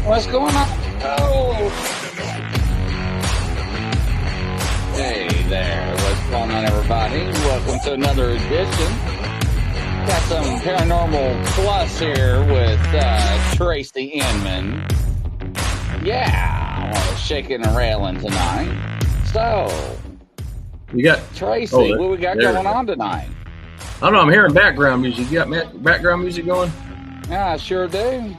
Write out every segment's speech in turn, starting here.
What's going on? Oh, hey there. What's going on, everybody? Welcome to another edition. Got some Paranormal Plus here with Tracy Inman. Yeah, shaking and railing tonight. So, you got Tracy, what we got going on tonight? I don't know. I'm hearing background music. You got background music going? Yeah, I sure do.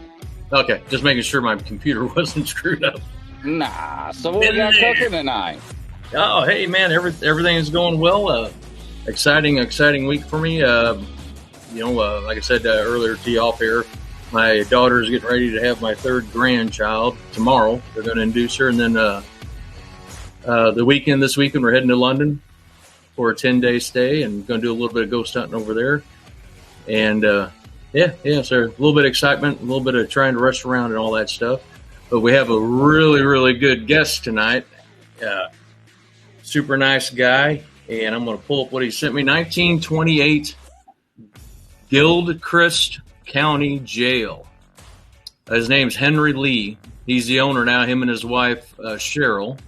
Okay, just making sure my computer wasn't screwed up. Nah, so what we got cooking tonight? Oh, hey, man, everything is going well. Exciting week for me. Like I said earlier to you off air, my daughter is getting ready to have my third grandchild tomorrow. They're going to induce her, and then this weekend, we're heading to London for a 10-day stay and going to do a little bit of ghost hunting over there. And yeah, so a little bit of excitement, a little bit of trying to rush around and all that stuff. But we have a really, really good guest tonight. Super nice guy. And I'm going to pull up what he sent me. 1928 Gilchrist County Jail. His name's Henry Lee. He's the owner now, him and his wife, Cheryl.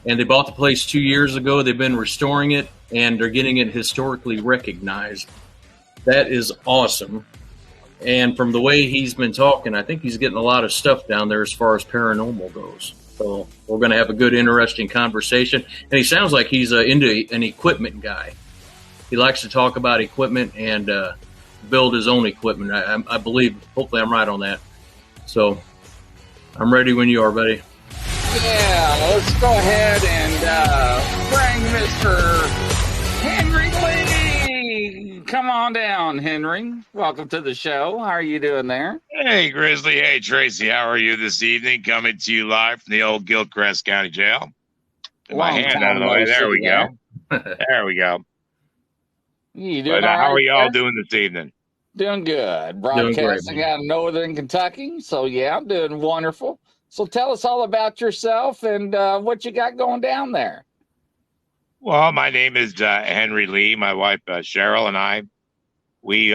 And they bought the place 2 years ago. They've been restoring it, and they're getting it historically recognized. That is awesome. And from the way he's been talking, I think he's getting a lot of stuff down there as far as paranormal goes. So we're going to have a good, interesting conversation. And he sounds like he's into an equipment guy. He likes to talk about equipment and build his own equipment. I believe, hopefully I'm right on that. So I'm ready when you are, buddy. Yeah, let's go ahead and bring Mr. Henry Lee. Come on down, Henry. Welcome to the show. How are you doing there? Hey, Grizzly. Hey, Tracy. How are you this evening? Coming to you live from the old Gilchrist County Jail. My hand out of the way. There we go. There we go. You doing how are y'all doing this evening? Doing good. Broadcasting out of Northern Kentucky. So, yeah, I'm doing wonderful. So tell us all about yourself and what you got going down there. Well, my name is Henry Lee. My wife, Cheryl, and I, we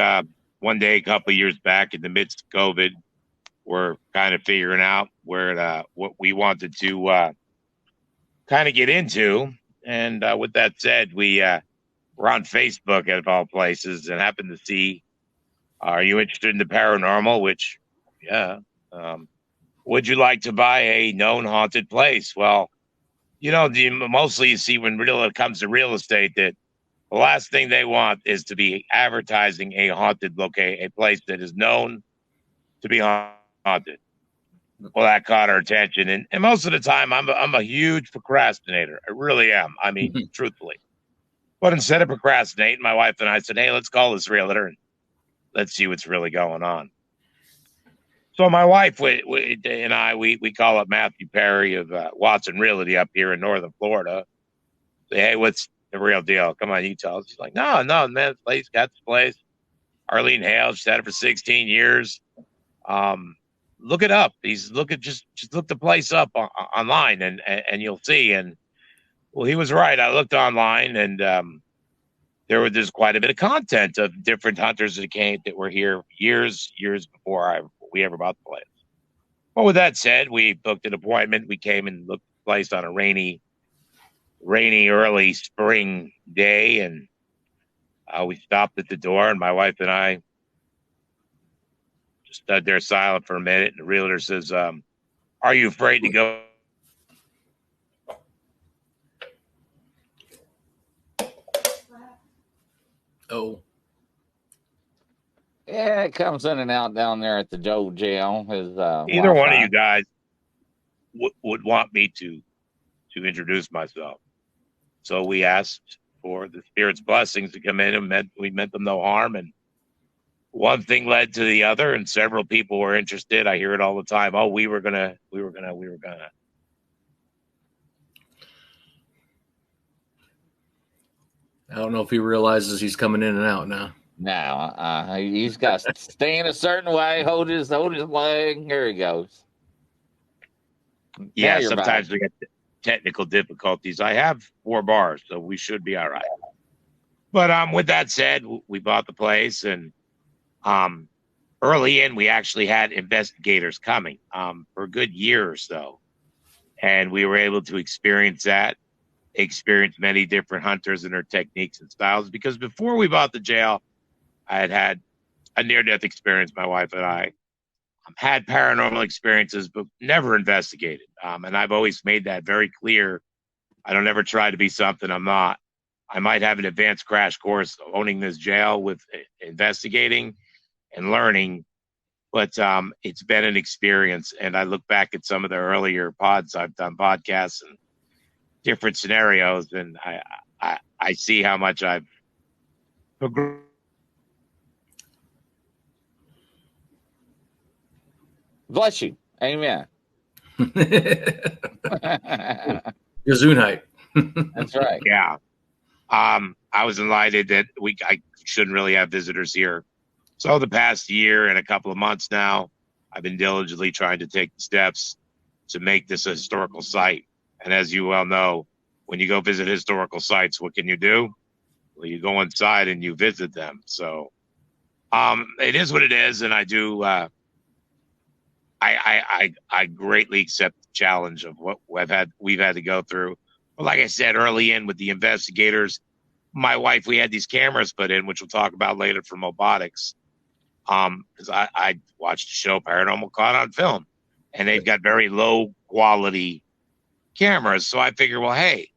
one day a couple of years back in the midst of COVID, we're kind of figuring out what we wanted to kind of get into. And with that said, we're on Facebook of all places and happened to see, are you interested in the paranormal? Which, yeah. Would you like to buy a known haunted place? Well, mostly you see when it comes to real estate that the last thing they want is to be advertising a haunted a place that is known to be haunted. Well, that caught our attention, and most of the time, I'm a huge procrastinator. I really am. I mean, truthfully. But instead of procrastinating, my wife and I said, "Hey, let's call this realtor and let's see what's really going on." So my wife and I, we call up Matthew Perry of Watson Realty up here in northern Florida. Say, hey, what's the real deal? Come on, you tell us. She's like, no, man, place got this place. Arlene Hale, she's had it for 16 years. Look it up. Just look the place up online and you'll see. And well, he was right. I looked online and there's quite a bit of content of different hunters that were here years before we ever bought the place. Well, with that said, we booked an appointment. We came and looked at the place on a rainy early spring day, and we stopped at the door, and my wife and I just stood there silent for a minute, and the realtor says, are you afraid to go? Oh. Yeah, it comes in and out down there at the Joe jail. His Either one of Wi-Fi. you guys would want me to introduce myself. So we asked for the spirit's blessings to come in, and we meant them no harm. And one thing led to the other, and several people were interested. I hear it all the time. Oh, we were gonna. I don't know if he realizes he's coming in and out now. No, he's got to stay in a certain way. Hold his leg. Here he goes. Yeah, Now you're sometimes back. we get technical difficulties. I have 4 bars, so we should be all right. But with that said, we bought the place, and early in, we actually had investigators coming for a good year or so, and we were able to experience many different hunters and their techniques and styles. Because before we bought the jail, I had a near-death experience. My wife and I had paranormal experiences, but never investigated. And I've always made that very clear. I don't ever try to be something I'm not. I might have an advanced crash course owning this jail with investigating and learning, but it's been an experience. And I look back at some of the earlier pods I've done, podcasts and different scenarios, and I see how much I've progressed. Bless you. Amen. Gesundheit. That's right. Yeah. I was enlightened that I shouldn't really have visitors here. So the past year and a couple of months now, I've been diligently trying to take the steps to make this a historical site. And as you well know, when you go visit historical sites, what can you do? Well, you go inside and you visit them. So it is what it is, and I do. I greatly accept the challenge of what we've had to go through. But like I said early in with the investigators, my wife, we had these cameras put in, which we'll talk about later for robotics. Because I watched the show Paranormal Caught on Film, and they've got very low quality cameras. So I figure, well, hey,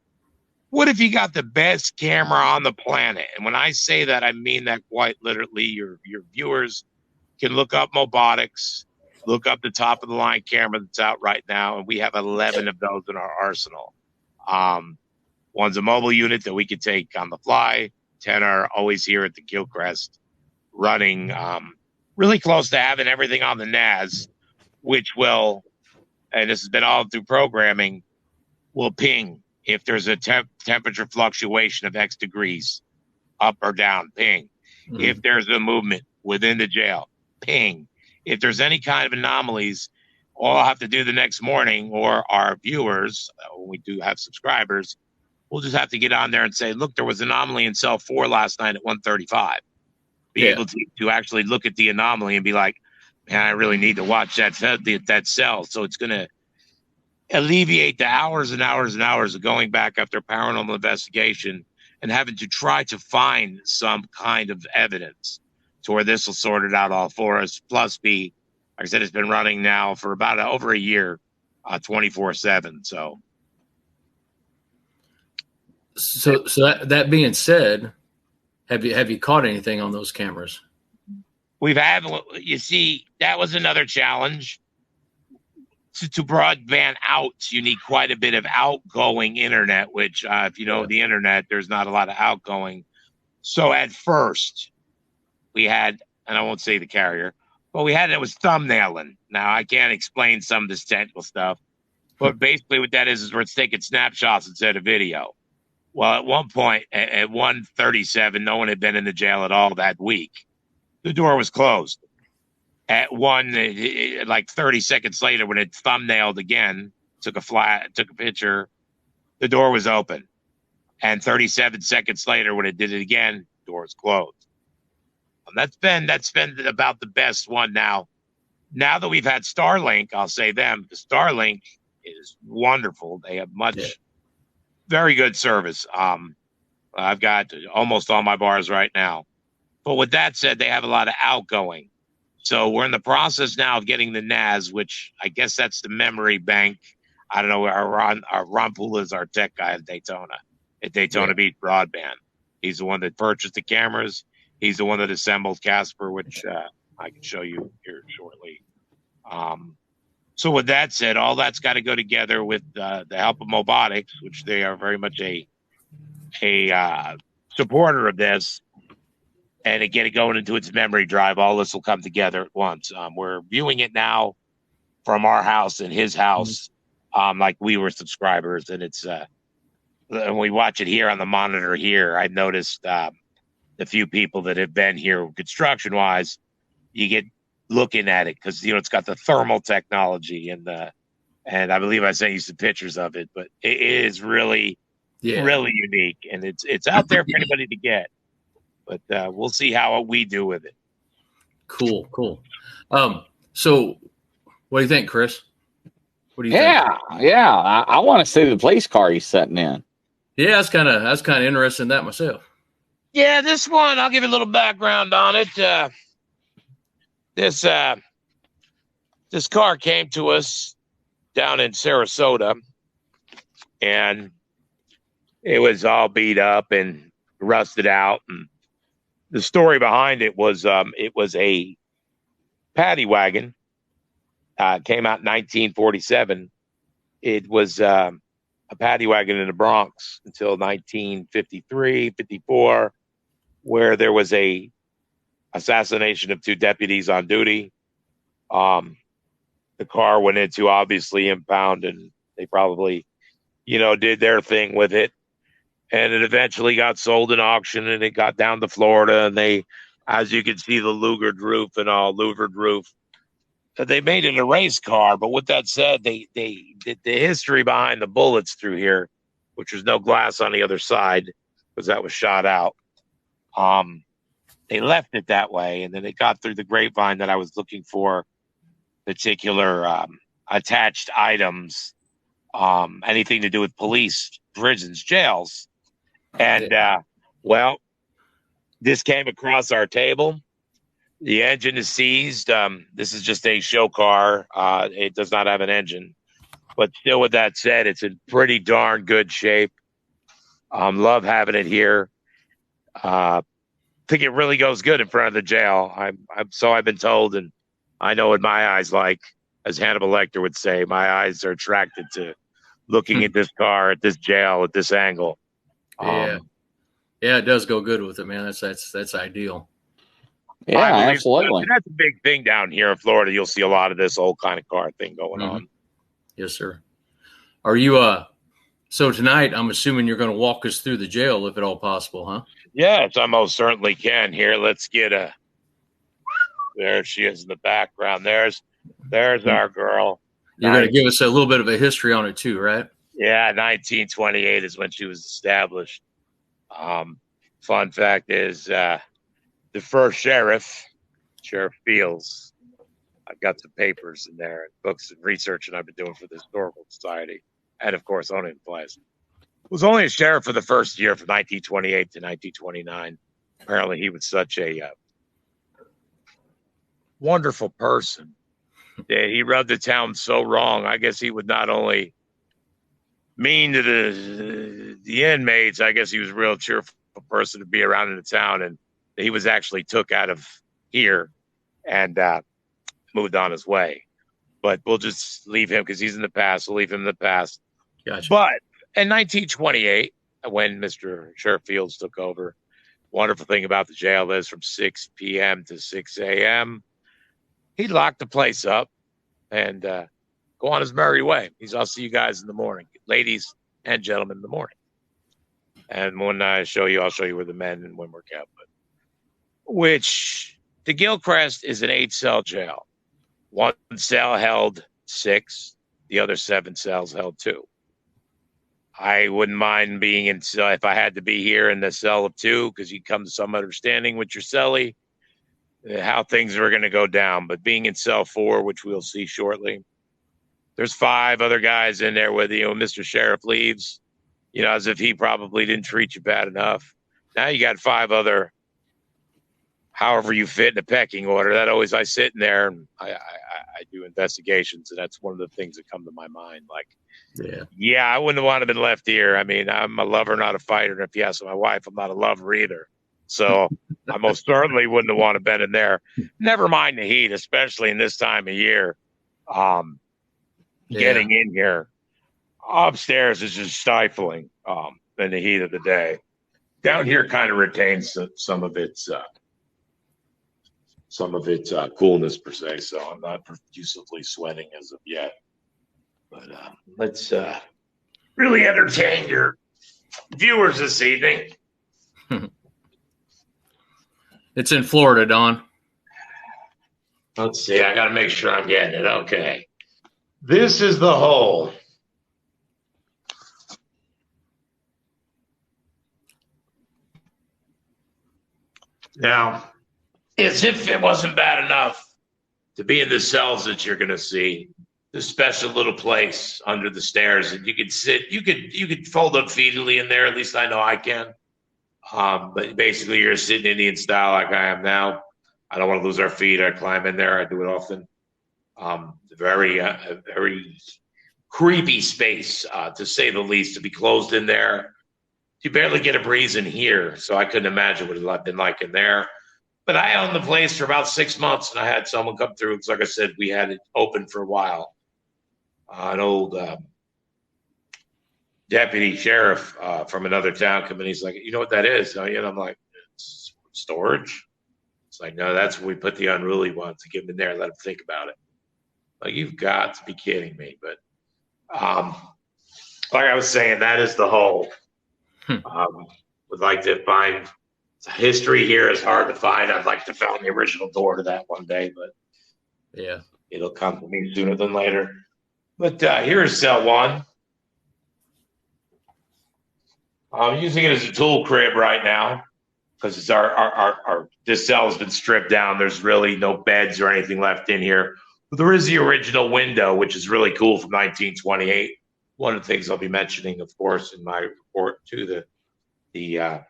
what if you got the best camera on the planet? And when I say that, I mean that quite literally. Your viewers can look up robotics, look up the top of the line camera that's out right now, and we have 11 of those in our arsenal. One's a mobile unit that we could take on the fly. 10 are always here at the Gilcrest running, really close to having everything on the NAS, which will, and this has been all through programming, will ping if there's a temperature fluctuation of X degrees, up or down, ping. Mm-hmm. If there's a movement within the jail, ping. If there's any kind of anomalies, all I'll have to do the next morning, or our viewers, when we do have subscribers, we'll just have to get on there and say, look, there was an anomaly in cell 4 last night at 1:35. Be able to actually look at the anomaly and be like, man, I really need to watch that cell. So it's going to alleviate the hours and hours and hours of going back after paranormal investigation and having to try to find some kind of evidence to where this will sort it out all for us. Plus, like I said, it's been running now for about over a year, 24/7. So that being said, have you caught anything on those cameras? You see, that was another challenge. To broadband out, you need quite a bit of outgoing internet, which if you know the internet, there's not a lot of outgoing. So at first we had, and I won't say the carrier, but it was thumbnailing. Now I can't explain some of this technical stuff, but basically what that is we're taking snapshots instead of video. Well, at one point at 1:37, no one had been in the jail at all that week. The door was closed. At like 30 seconds later, when it thumbnailed again, took a picture, the door was open. And 37 seconds later, when it did it again, the door was closed. And that's been about the best one now. Now that we've had Starlink, I'll say the Starlink is wonderful. They have very good service. I've got almost all my bars right now. But with that said, they have a lot of outgoing. So we're in the process now of getting the NAS, which I guess that's the memory bank. I don't know. Ron Poole is our tech guy at Daytona Beach Broadband. He's the one that purchased the cameras. He's the one that assembled Casper, which I can show you here shortly. So with that said, all that's got to go together with the help of Mobotics, which they are very much a supporter of this, and to get it going into its memory drive. All this will come together at once. We're viewing it now from our house and his house, like we were subscribers, and it's and we watch it here on the monitor here. I've noticed the few people that have been here construction wise, you get looking at it because it's got the thermal technology and I believe I sent you some pictures of it, but it is really really unique, and it's out there for anybody to get. But we'll see how we do with it. Cool. So what do you think, Chris? What do you think? Yeah. I want to see the police car he's setting in. Yeah, that's kind of interesting in that myself. Yeah, this one, I'll give you a little background on it. This car came to us down in Sarasota, and it was all beat up and rusted out. And the story behind it was a paddy wagon. Came out in 1947. It was a paddy wagon in the Bronx until 1953, 54, where there was a assassination of two deputies on duty. The car went into obviously impound, and they probably, did their thing with it. And it eventually got sold in auction, and it got down to Florida. And they, as you can see, the louvered roof. They made it a race car. But with that said, they did the history behind the bullets through here, which was no glass on the other side because that was shot out. They left it that way, and then it got through the grapevine that I was looking for particular attached items, anything to do with police, prisons, jails. And, this came across our table. The engine is seized. This is just a show car. It does not have an engine. But still, with that said, it's in pretty darn good shape. Love having it here. Think it really goes good in front of the jail. I've been told, and I know what my eyes like, as Hannibal Lecter would say, my eyes are attracted to looking at this car, at this jail, at this angle. Yeah, it does go good with it, man. That's ideal. Yeah, absolutely. That's a big thing down here in Florida. You'll see a lot of this old kind of car thing going on. Yes, sir. Are you so tonight I'm assuming you're going to walk us through the jail if at all possible, huh? Yes, I most certainly can. Here, let's get there she is in the background. There's our girl. You're going to give us a little bit of a history on it too, right? Yeah, 1928 is when she was established. Fun fact is the first Sheriff Fields. I've got some papers in there, and books and research that I've been doing for the Historical Society, and of course owning the place. Was only a sheriff for the first year from 1928 to 1929. Apparently, he was such a wonderful person. Yeah, he rubbed the town so wrong. I guess he would not only mean to the inmates, I guess he was a real cheerful person to be around in the town. And he was actually took out of here and moved on his way. But we'll just leave him because he's in the past. We'll leave him in the past. Gotcha. But in 1928, when Mr. Sheriff Fields took over, wonderful thing about the jail is from 6 p.m. to 6 a.m., he'd lock the place up and go on his merry way. I'll see you guys in the morning, ladies and gentlemen, in the morning. And when I'll show you where the men and women were kept. Which the Gilchrist is an 8-cell jail. One cell held 6, the other 7 cells held 2. I wouldn't mind being in cell if I had to be here in the cell of 2, because you come to some understanding with your cellie how things are going to go down. But being in cell 4, which we'll see shortly, there's 5 other guys in there with you. Mr. Sheriff leaves, as if he probably didn't treat you bad enough. Now you got 5 other, however you fit in a pecking order. I sit in there and I do investigations, and that's one of the things that come to my mind. Like, yeah, I wouldn't want to have been left here. I mean, I'm a lover, not a fighter. And if you ask my wife, I'm not a lover either. So I most certainly wouldn't have wanted to been in there. Never mind the heat, especially in this time of year. Getting in here upstairs is just stifling in the heat of the day. Down here kind of retains some of its coolness per se. So I'm not profusively sweating as of yet. But let's really entertain your viewers this evening. It's in Florida, Don. Let's see. I got to make sure I'm getting it. Okay. This is the hole. Now, as if it wasn't bad enough to be in the cells that you're going to see, this special little place under the stairs that you could sit, you could fold up feetally in there. At least I know I can. But basically, you're sitting Indian style like I am now. I don't want to lose our feet. I climb in there. I do it often. Very creepy space, to say the least, to be closed in there. You barely get a breeze in here, so I couldn't imagine what it would have been like in there. But I owned the place for about 6 months, and I had someone come through. Because like I said, we had it open for a while. An old deputy sheriff from another town come in. He's like, you know what that is? And I'm like, it's storage. It's like, no, that's where we put the unruly ones to get them in there and let them think about it. Like, you've got to be kidding me. But like I was saying, that is the hole. Would like to find history here is hard to find. I'd like to find the original door to that one day, but yeah, it'll come to me sooner than later. But here's cell one. I'm using it as a tool crib right now because it's our this cell has been stripped down. There's really no beds or anything left in here. But there is the original window, which is really cool, from 1928. One of the things I'll be mentioning, of course, in my report to the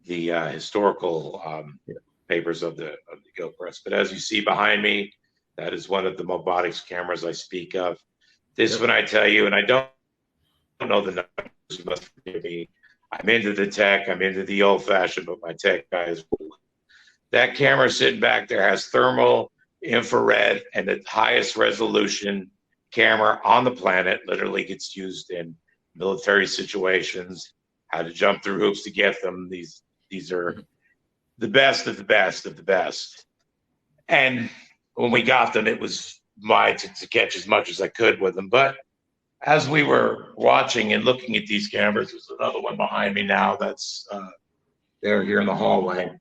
historical papers of the Gilchrist. But as you see behind me, that is one of the Mobotics cameras I speak of. This one I tell you, and I don't know the numbers, you must forgive me. I'm into the tech, I'm into the old fashioned, but my tech guy is cool. That camera sitting back there has thermal, infrared, and the highest resolution camera on the planet. Literally gets used in military situations, how to jump through hoops to get them. These are the best of the best of the best. And when we got them, it was to catch as much as I could with them. But as we were watching and looking at these cameras, there's another one behind me now that's there here in the hallway.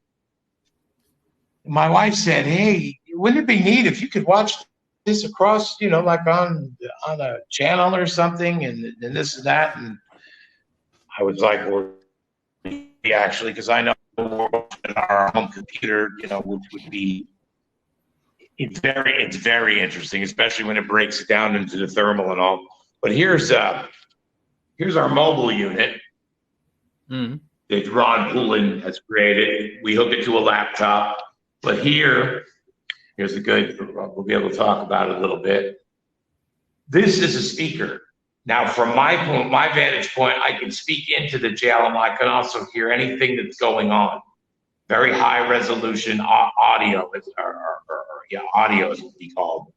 My wife said, hey, wouldn't it be neat if you could watch this across, like on a channel or something, and this and that? And I was like, well, actually, because I know we're watching our home computer, which would be, it's very interesting, especially when it breaks it down into the thermal and all. But here's our mobile unit that Ron Poulin has created. We hook it to a laptop, but here's a good. We'll be able to talk about it a little bit. This is a speaker. Now, from my vantage point, I can speak into the jail, and I can also hear anything that's going on. Very high resolution audio, audio is what we call it.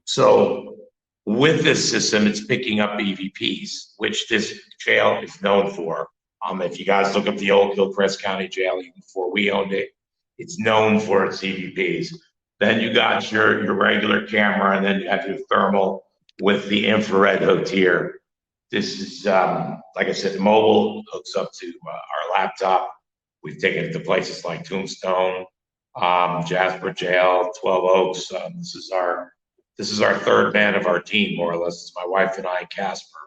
So with this system, it's picking up EVPs, which this jail is known for. If you guys look up the old Hillcrest County Jail, even before we owned it, it's known for its EVPs. Then you got your regular camera, and then you have your thermal with the infrared hooked here. This is, like I said, mobile, hooks up to our laptop. We've taken it to places like Tombstone, Jasper Jail, 12 Oaks. This is our third man of our team, more or less. It's my wife and I, Casper.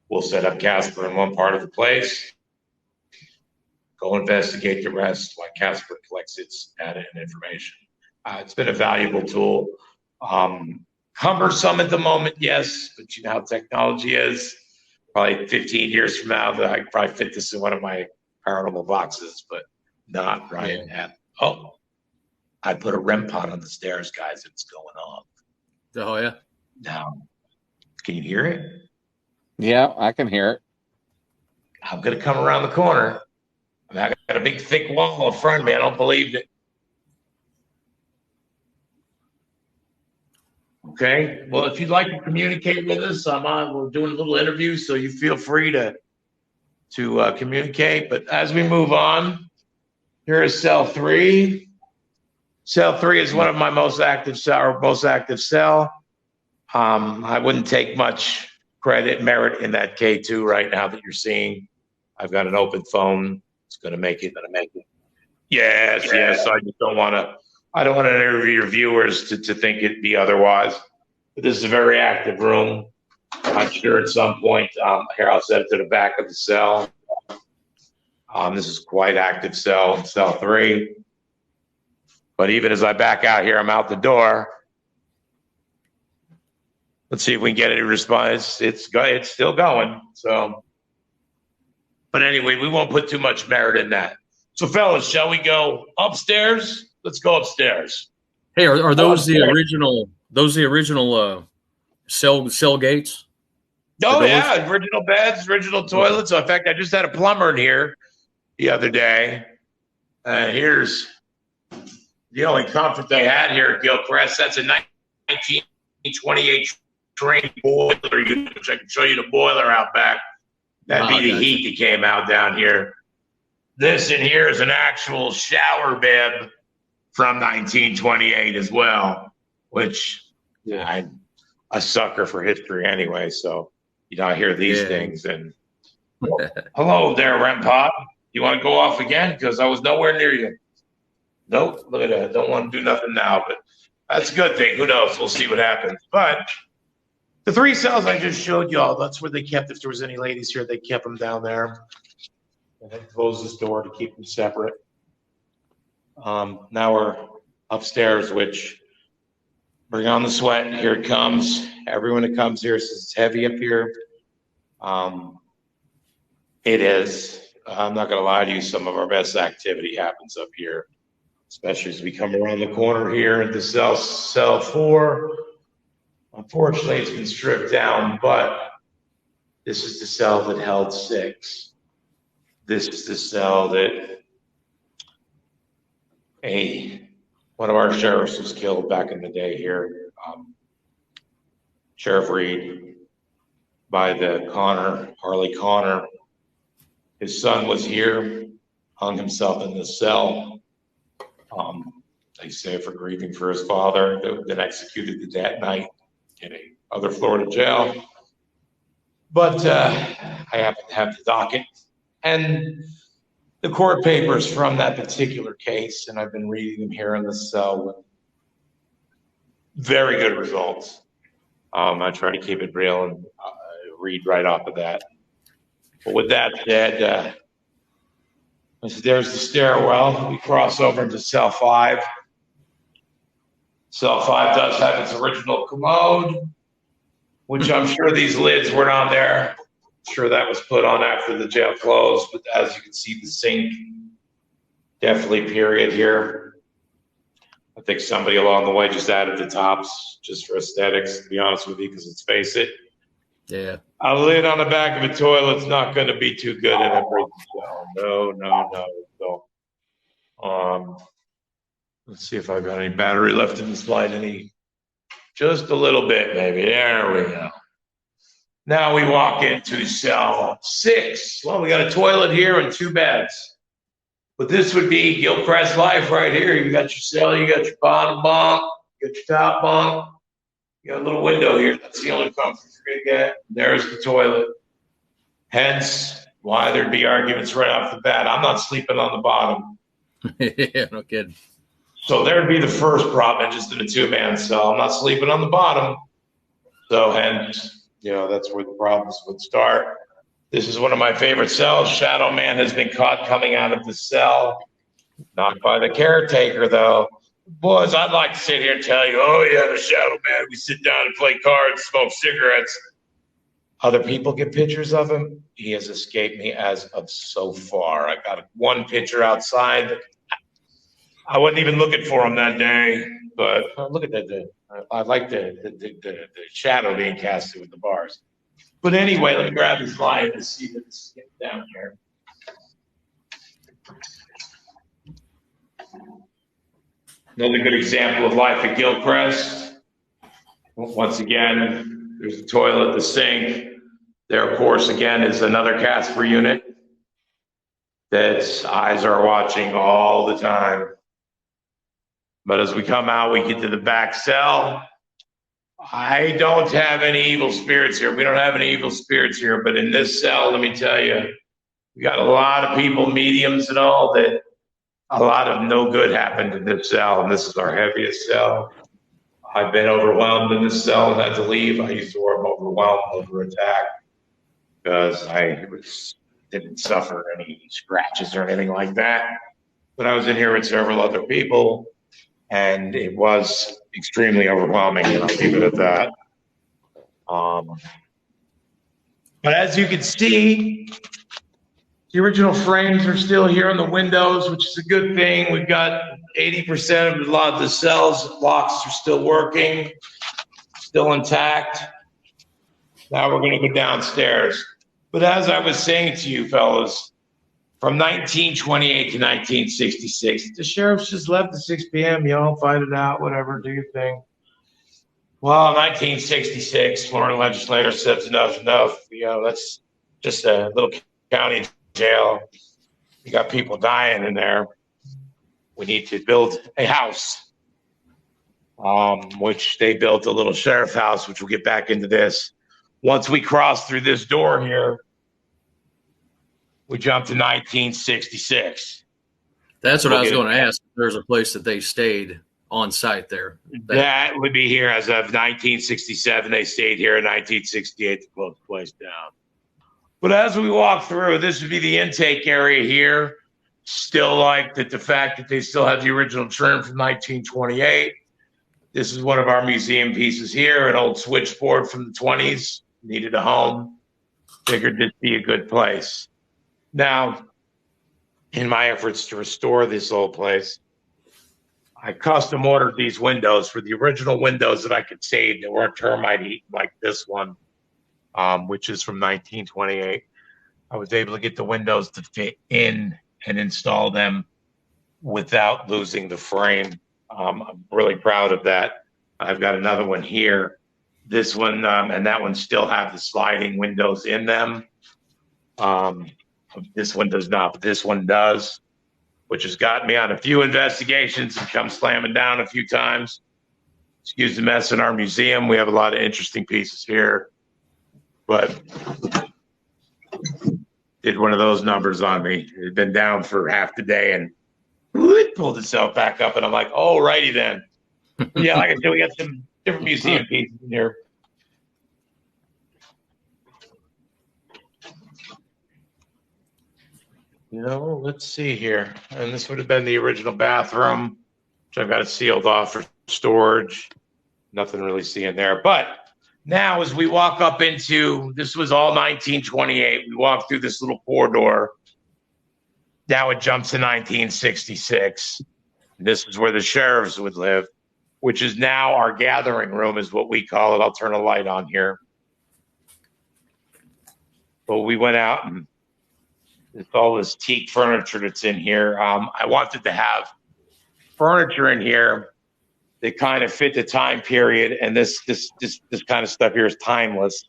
We'll set up Casper in one part of the place, go investigate the rest while Casper collects its data and information. It's been a valuable tool. Cumbersome at the moment, yes, but you know how technology is. Probably 15 years from now, that I could probably fit this in one of my paranormal boxes, but not right at. Oh, I put a REM pod on the stairs, guys. It's going on. Oh yeah. Now, can you hear it? Yeah, I can hear it. I'm gonna come around the corner. I got a big thick wall in front of me. I don't believe it. Okay. Well, if you'd like to communicate with us, we're doing a little interview, so you feel free to communicate. But as we move on, here is cell 3. Cell 3 is one of my most active cell. I wouldn't take much merit in that K2 right now that you're seeing. I've got an open phone. It's going to make it. Yes. So I just don't want to. I don't want to interview your viewers to think it'd be otherwise. But this is a very active room. I'm sure at some point here I'll set it to the back of the cell. This is quite active cell 3. But even as I back out here, I'm out the door. Let's see if we can get any response. It's still going. So, but anyway, we won't put too much merit in that. So, fellas, shall we go upstairs? Let's go upstairs. Hey, are those the original? Those the original cell gates? Oh yeah, original beds, original toilets. So in fact, I just had a plumber in here the other day. Here's the only comfort they had here at Gilchrist. That's a 1928 train boiler. Which I can show you the boiler out back. That'd be the heat that came out down here. This in here is an actual shower bib from 1928 as well, which I'm a sucker for history anyway. So, I hear these things and hello there, Rem Pop. You want to go off again? Because I was nowhere near you. Nope. Look at that. Don't want to do nothing now, but that's a good thing. Who knows? We'll see what happens. But the 3 cells I just showed y'all, that's where they kept, if there was any ladies here, they kept them down there. And then close this door to keep them separate. Now we're upstairs, which bring on the sweat. Here it comes. Everyone that comes here says it's heavy up here. It is. I'm not going to lie to you. Some of our best activity happens up here, especially as we come around the corner here into cell 4. Unfortunately, it's been stripped down, but this is the cell that held 6. This is the cell that one of our sheriffs was killed back in the day here. Sheriff Reed, by the Harley Connor. His son was here, hung himself in the cell. They say for grieving for his father, that had been executed that night in other Florida jail. But I happen to have the docket and the court papers from that particular case, and I've been reading them here in the cell with very good results. I try to keep it real and read right off of that. But with that said, there's the stairwell. We cross over into cell 5. Cell 5 does have its original commode, which I'm sure these lids weren't on there. I'm sure that was put on after the jail closed. But as you can see, the sink, definitely period here. I think somebody along the way just added the tops just for aesthetics, to be honest with you, because let's face it. Yeah. A lid on the back of a toilet's not going to be too good in a prison cell. No. So, let's see if I've got any battery left in the slide. Just a little bit, maybe. There we go. Now we walk into cell 6. Well, we got a toilet here and 2 beds. But this would be Gilchrist life right here. You got your cell, you got your bottom bunk, you got your top bunk. You got a little window here. That's the only comfort you're going to get. There's the toilet. Hence, why there'd be arguments right off the bat. I'm not sleeping on the bottom. Yeah, no kidding. So there'd be the first problem, just in a 2-man cell. I'm not sleeping on the bottom. So hence, that's where the problems would start. This is one of my favorite cells. Shadow Man has been caught coming out of the cell. Not by the caretaker, though. Boys, I'd like to sit here and tell you, oh, yeah, the Shadow Man, we sit down and play cards, smoke cigarettes. Other people get pictures of him. He has escaped me as of so far. I got 1 picture outside. I wasn't even looking for him that day, but look at that. I like the shadow being casted with the bars. But anyway, let me grab this slide and see if it's down here. Another good example of life at Gilcrest. Once again, there's the toilet, the sink. There, of course, again, is another Casper unit that's eyes are watching all the time. But as we come out, we get to the back cell. I don't have any evil spirits here. We don't have any evil spirits here. But in this cell, let me tell you, we got a lot of people, mediums and all, that a lot of no good happened in this cell. And this is our heaviest cell. I've been overwhelmed in this cell and had to leave. I used the word overwhelmed, over attack, because I didn't suffer any scratches or anything like that. But I was in here with several other people, and it was extremely overwhelming, and I'll leave it at that. But as you can see, the original frames are still here on the windows, which is a good thing. We've got 80% of a lot of the cells, locks are still working, still intact. Now we're going to go downstairs. But as I was saying to you fellas, from 1928 to 1966, the sheriff's just left at 6 p.m. Y'all fight it out, whatever, do your thing. Well, 1966, Florida legislator says enough. That's just a little county jail. You got people dying in there. We need to build a house, which they built a little sheriff house, which we'll get back into this. Once we cross through this door here, we jump to 1966. That's what I was going to ask. There's a place that they stayed on site there. That would be here as of 1967. They stayed here in 1968 to close the place down. But as we walk through, this would be the intake area here. Still like that the fact that they still have the original trim from 1928. This is one of our museum pieces here, an old switchboard from the 20s. Needed a home. Figured this would be a good place. Now, in my efforts to restore this old place, I custom ordered these windows for the original windows that I could save that weren't termite eaten like this one, which is from 1928. I was able to get the windows to fit in and install them without losing the frame. I'm really proud of that. I've got another one here. This one and that one still have the sliding windows in them. This one does not, but this one does, which has got me on a few investigations and come slamming down a few times. Excuse the mess in our museum. We have a lot of interesting pieces here, but did one of those numbers on me. It had been down for half the day and it pulled itself back up. And I'm like, oh, righty then. Yeah, like I said, we got some different museum pieces in here. Let's see here. And this would have been the original bathroom, which I've got it sealed off for storage. Nothing really seeing there. But now as we walk up into, this was all 1928. We walk through this little corridor. Now it jumps to 1966. This is where the sheriffs would live, which is now our gathering room is what we call it. I'll turn a light on here. But we went out and it's all this teak furniture that's in here. I wanted to have furniture in here that kind of fit the time period, and this kind of stuff here is timeless.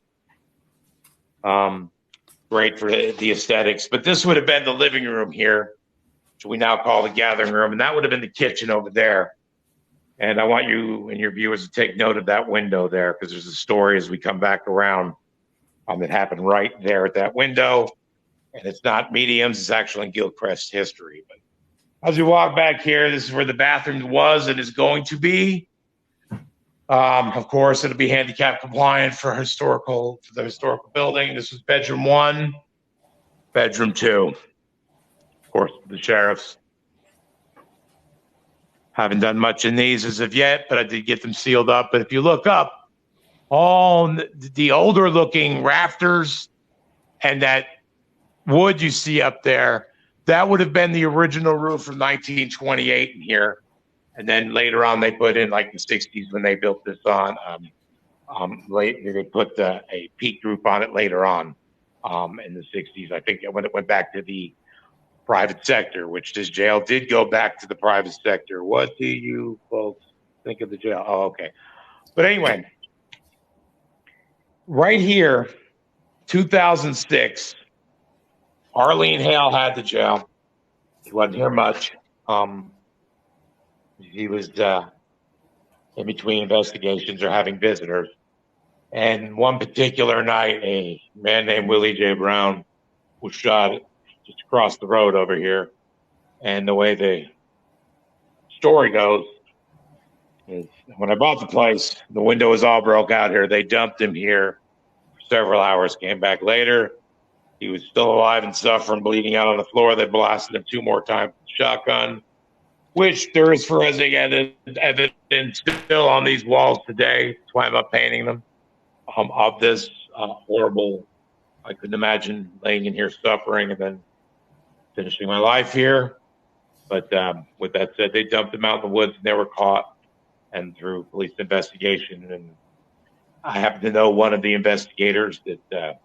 Great for the aesthetics. But this would have been the living room here, which we now call the gathering room, and that would have been the kitchen over there. And I want you and your viewers to take note of that window there, because there's a story as we come back around that happened right there at that window. And it's not mediums, it's actually in Gilcrest history. But as we walk back here, this is where the bathroom was and is going to be. Of course, it'll be handicap compliant for the historical building. This was bedroom 1, bedroom 2. Of course, the sheriffs. Haven't done much in these as of yet, but I did get them sealed up. But if you look up, all the older looking rafters and that wood you see up there, that would have been the original roof from 1928 in here. And then later on, they put in like the 60s when they built this on. They put a peaked roof on it later on in the 60s. I think when it went back to the private sector, which this jail did go back to the private sector. What do you folks think of the jail? Oh, okay. But anyway, right here, 2006, Arlene Hale had the jail. He wasn't here much. He was in between investigations or having visitors. And one particular night, a man named Willie J. Brown was shot just across the road over here. And the way the story goes is when I bought the place, the window was all broke out here. They dumped him here for several hours, came back later. He was still alive and suffering, bleeding out on the floor. They blasted him 2 more times with a shotgun, which there is forensic evidence still on these walls today. That's why I'm up painting them of this horrible. I couldn't imagine laying in here suffering and then finishing my life here. But with that said, they dumped him out in the woods and they were caught. And through police investigation, and I happen to know one of the investigators that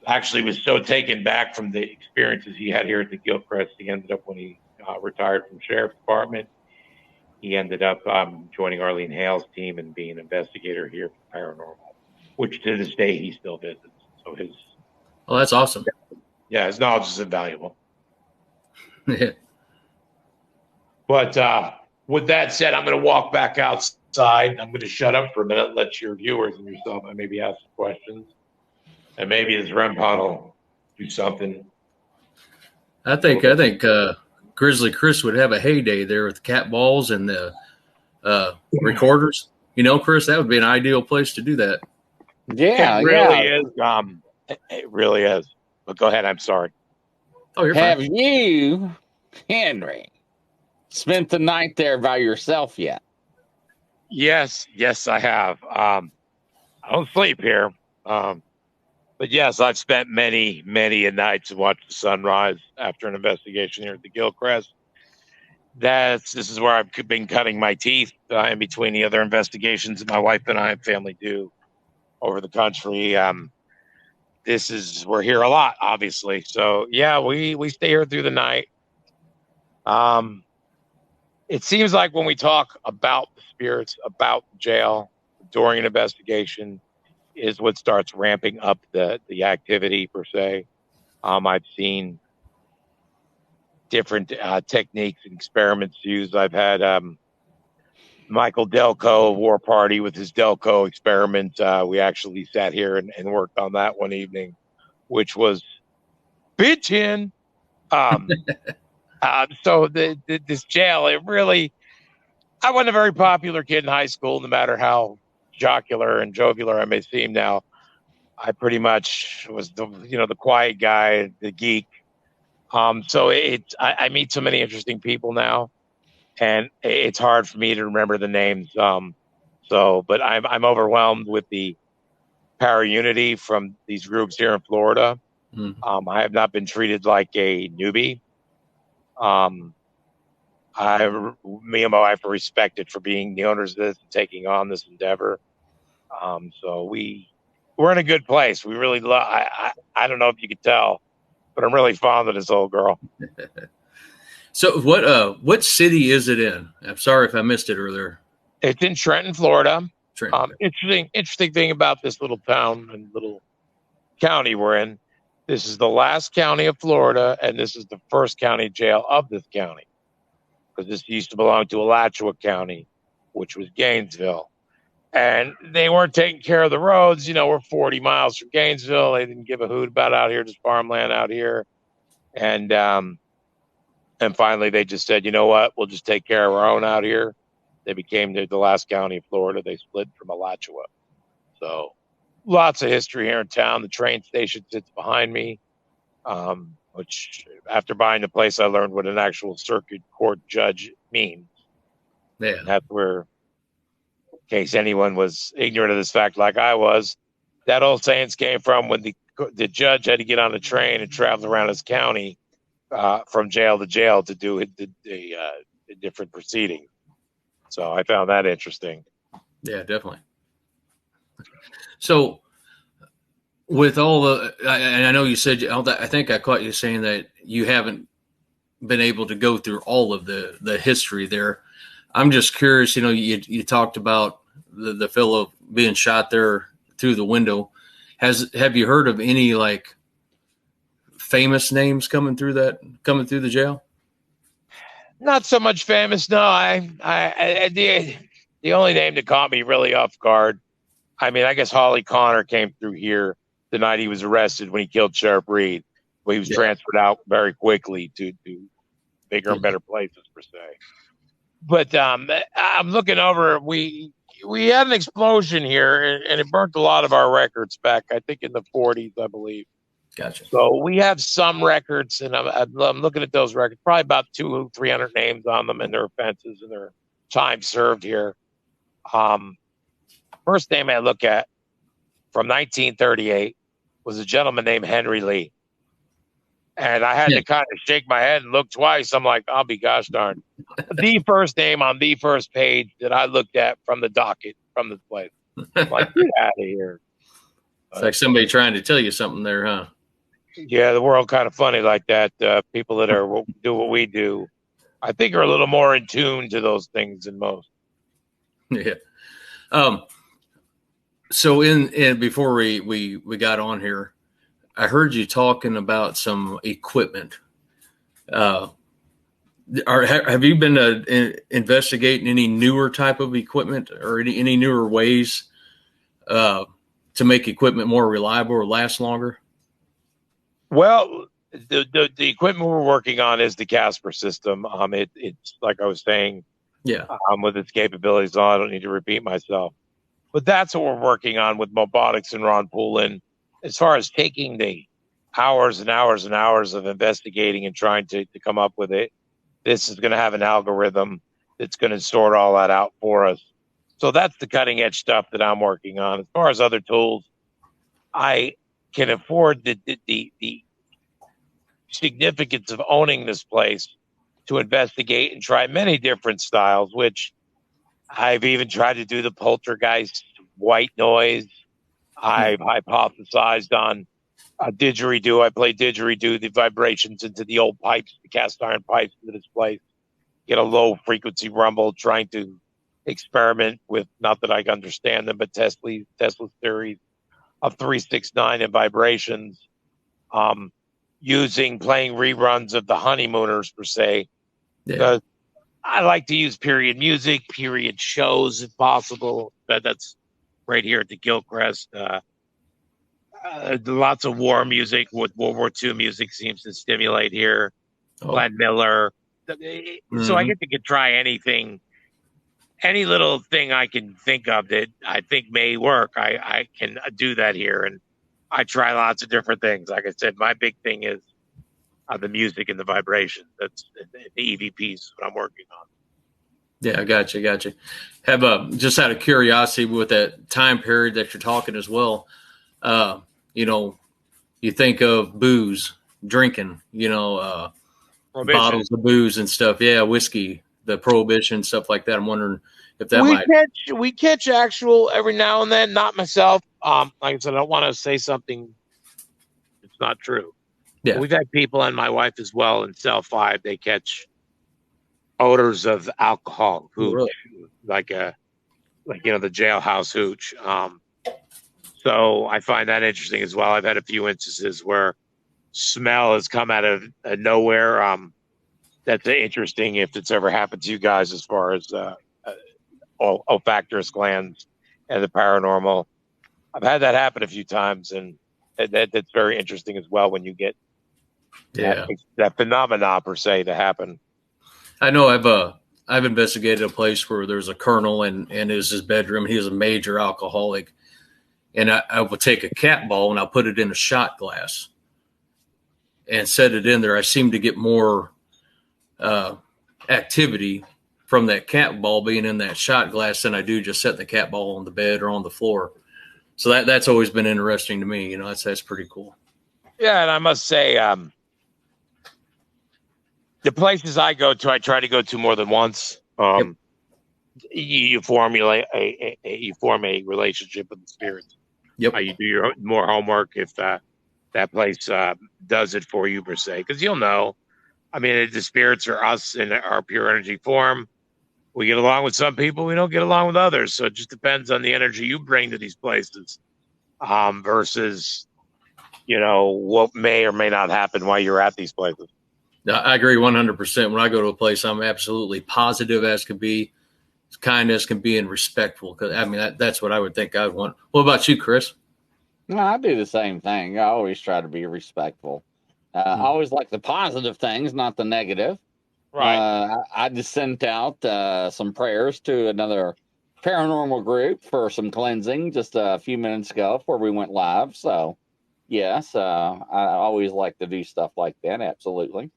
actually was so taken back from the experiences he had here at the Gilchrist. He ended up, when he retired from sheriff's department, he ended up joining Arlene Hale's team and being an investigator here for Paranormal, which to this day he still visits. So Oh, that's awesome. Yeah, his knowledge is invaluable. Yeah. But with that said, I'm going to walk back outside. I'm going to shut up for a minute, let your viewers and yourself maybe ask some questions. And maybe this REM pod will do something. I think Grizzly Chris would have a heyday there with the cat balls and the recorders. You know, Chris, that would be an ideal place to do that. Yeah, it really is. It really is. But go ahead. I'm sorry. Oh, you're Have fine. you, Henry, spent the night there by yourself yet? Yes, I have. I don't sleep here. But yes, I've spent many a nights and watched the sunrise after an investigation here at the Gilchrist. This is where I've been cutting my teeth in between the other investigations that my wife and I and family do over the country. We're here a lot, obviously. So yeah, we stay here through the night. It seems like when we talk about the spirits, about the jail during an investigation, is what starts ramping up the activity per se. I've seen different techniques and experiments used. I've had Michael Delco of War Party with his Delco experiment. We actually sat here and worked on that one evening, which was bitchin'. So this jail, it really, I wasn't a very popular kid in high school, no matter how jocular and jovial I may seem now. I pretty much was the quiet guy, the geek. So I meet so many interesting people now, and it's hard for me to remember the names. But I'm overwhelmed with the para unity from these groups here in Florida. Mm-hmm. I have not been treated like a newbie. Me and my wife are respected for being the owners of this and taking on this endeavor. So we're in a good place. We really love. I don't know if you could tell, but I'm really fond of this old girl. So what city is it in? I'm sorry if I missed it earlier. It's in Trenton, Florida. Trenton. Interesting thing about this little town and little county we're in. This is the last county of Florida, and this is the first county jail of this county, because this used to belong to Alachua County, which was Gainesville. And they weren't taking care of the roads. We're 40 miles from Gainesville. They didn't give a hoot about out here, just farmland out here. And finally, they just said, you know what? We'll just take care of our own out here. They became the last county of Florida. They split from Alachua. So lots of history here in town. The train station sits behind me, which after buying the place, I learned what an actual circuit court judge means. Yeah. And that's where, in case anyone was ignorant of this fact like I was, that old sayings came from when the judge had to get on a train and travel around his county from jail to jail to do the different proceedings. So I found that interesting. Yeah, definitely. So with all and I know you said, I think I caught you saying that you haven't been able to go through all of the history there. I'm just curious, you talked about the fellow being shot there through the window. Have you heard of any like famous names coming through the jail? Not so much famous. No, the only name that caught me really off guard. I mean, I guess Holly Connor came through here the night he was arrested when he killed Sheriff Reed. But he was transferred out very quickly to bigger and better places per se. But I'm looking over. We had an explosion here, and it burnt a lot of our records back, I think, in the 40s, I believe. Gotcha. So we have some records, and I'm looking at those records, probably about 200-300 names on them and their offenses and their time served here. First name I look at from 1938 was a gentleman named Henry Lee. And I had to kind of shake my head and look twice. I'm like, I'll be gosh darn. The first name on the first page that I looked at from the docket from this place. I'm like, get out of here. It's like somebody trying to tell you something there, huh? Yeah, the world kind of funny like that. People that do what we do, I think, are a little more in tune to those things than most. Yeah. So in before we got on here, I heard you talking about some equipment. Have you been investigating any newer type of equipment or any newer ways to make equipment more reliable or last longer? Well, the equipment we're working on is the Casper system. It's like I was saying, with its capabilities. I don't need to repeat myself, but that's what we're working on with Mobotics and Ron Poulin. As far as taking the hours and hours and hours of investigating and trying to come up with it, this is going to have an algorithm that's going to sort all that out for us. So that's the cutting edge stuff that I'm working on. As far as other tools, I can afford the significance of owning this place to investigate and try many different styles, which I've even tried to do the poltergeist white noise. I've hypothesized on a didgeridoo. I play didgeridoo, the vibrations into the old pipes, the cast iron pipes into this place, get a low frequency rumble, trying to experiment with, not that I understand them, but Tesla's theories of 369 and vibrations, playing reruns of the Honeymooners per se. I like to use period music, period shows if possible. That's right here at the Gilcrest. Lots of war music with World War II music seems to stimulate here. Glenn Miller. So I get to try anything, any little thing I can think of that I think may work. I can do that here, and I try lots of different things. Like I said, my big thing is the music and the vibration. That's the EVPs what I'm working on. Yeah, I got you. Have just out of curiosity with that time period that you're talking as well, you think of booze, drinking, bottles of booze and stuff. Yeah, whiskey, the prohibition, stuff like that. I'm wondering if that we catch actual every now and then, not myself. Like I said, I don't want to say something that's not true. Yeah. We've had people, and my wife as well, in cell 5, they catch odors of alcohol, hooch, like the jailhouse hooch. So I find that interesting as well. I've had a few instances where smell has come out of nowhere. That's interesting if it's ever happened to you guys as far as olfactory glands and the paranormal. I've had that happen a few times, and that's very interesting as well when you get that phenomena per se to happen. I know I've investigated a place where there's a colonel and it was his bedroom. He was a major alcoholic, and I would take a cat ball and I'll put it in a shot glass and set it in there. I seem to get more activity from that cat ball being in that shot glass than I do just setting the cat ball on the bed or on the floor. So that's always been interesting to me. That's pretty cool. Yeah, and I must say, the places I go to, I try to go to more than once. You formulate you form a relationship with the spirits. Yep. You do your more homework if that place does it for you per se, because you'll know I mean, the spirits are us in our pure energy form. We get along with some people, we don't get along with others. So it just depends on the energy you bring to these places, versus, what may or may not happen while you're at these places. I agree 100%. When I go to a place, I'm absolutely positive as can be, kindness can be, and respectful. Because I mean, that's what I would think I'd want. What about you, Chris? No, I do the same thing. I always try to be respectful. I always like the positive things, not the negative. Right. I just sent out some prayers to another paranormal group for some cleansing just a few minutes ago before we went live. So, yes, I always like to do stuff like that. Absolutely.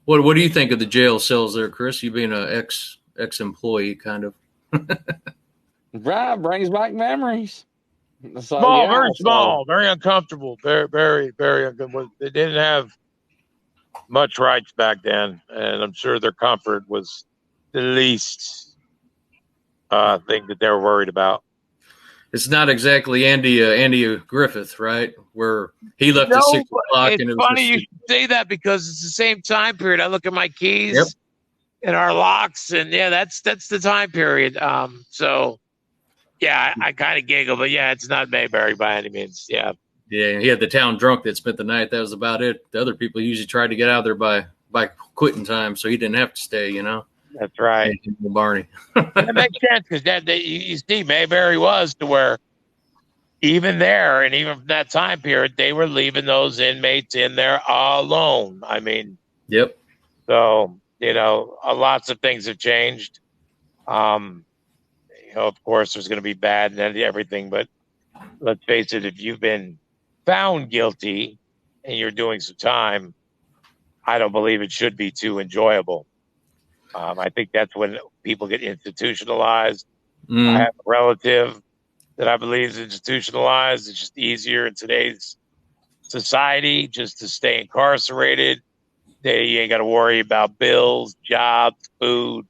What do you think of the jail cells there, Chris? You being an ex employee, kind of. Right, brings back memories. So Small, yeah, very so small, very uncomfortable, very, very, very uncomfortable. They didn't have much rights back then, and I'm sure their comfort was the least thing that they were worried about. It's not exactly Andy Griffith, right? Where he left at No, 6 o'clock, it's and it was funny just you should say that because it's the same time period. I look at my yep, keys and our locks, and yeah, that's the time period. So yeah, I kind of giggle, but yeah, it's not Mayberry by any means. Yeah, yeah. He had the town drunk that spent the night. That was about it. The other people usually tried to get out of there by quitting time, so he didn't have to stay. that's right. Barney. That makes sense because you see, Mayberry was to where even there, and even from that time period, they were leaving those inmates in there alone. I mean, Yep. so lots of things have changed. Um, of course, there's going to be bad and everything, but let's face it, if you've been found guilty and you're doing some time, I don't believe it should be too enjoyable. I think that's when people get institutionalized. I have a relative that I believe is institutionalized. It's just easier in today's society just to stay incarcerated. You ain't got to worry about bills, jobs, food,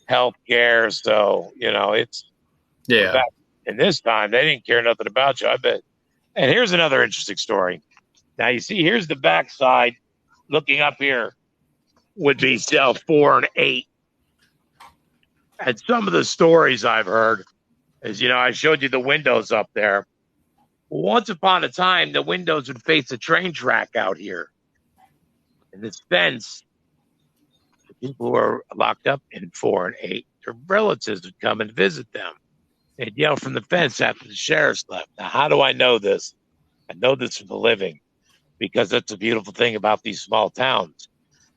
health care. So, it's Yeah. back in this time, they didn't care nothing about you, I bet. And here's another interesting story. Now, you see, here's the backside. Looking up here would be cell 4 and 8. And some of the stories I've heard is, I showed you the windows up there. Once upon a time, the windows would face a train track out here. And this fence, the people who are locked up in 4 and 8, their relatives would come and visit them. They'd yell from the fence after the sheriff's left. Now, how do I know this? I know this from the living because that's a beautiful thing about these small towns.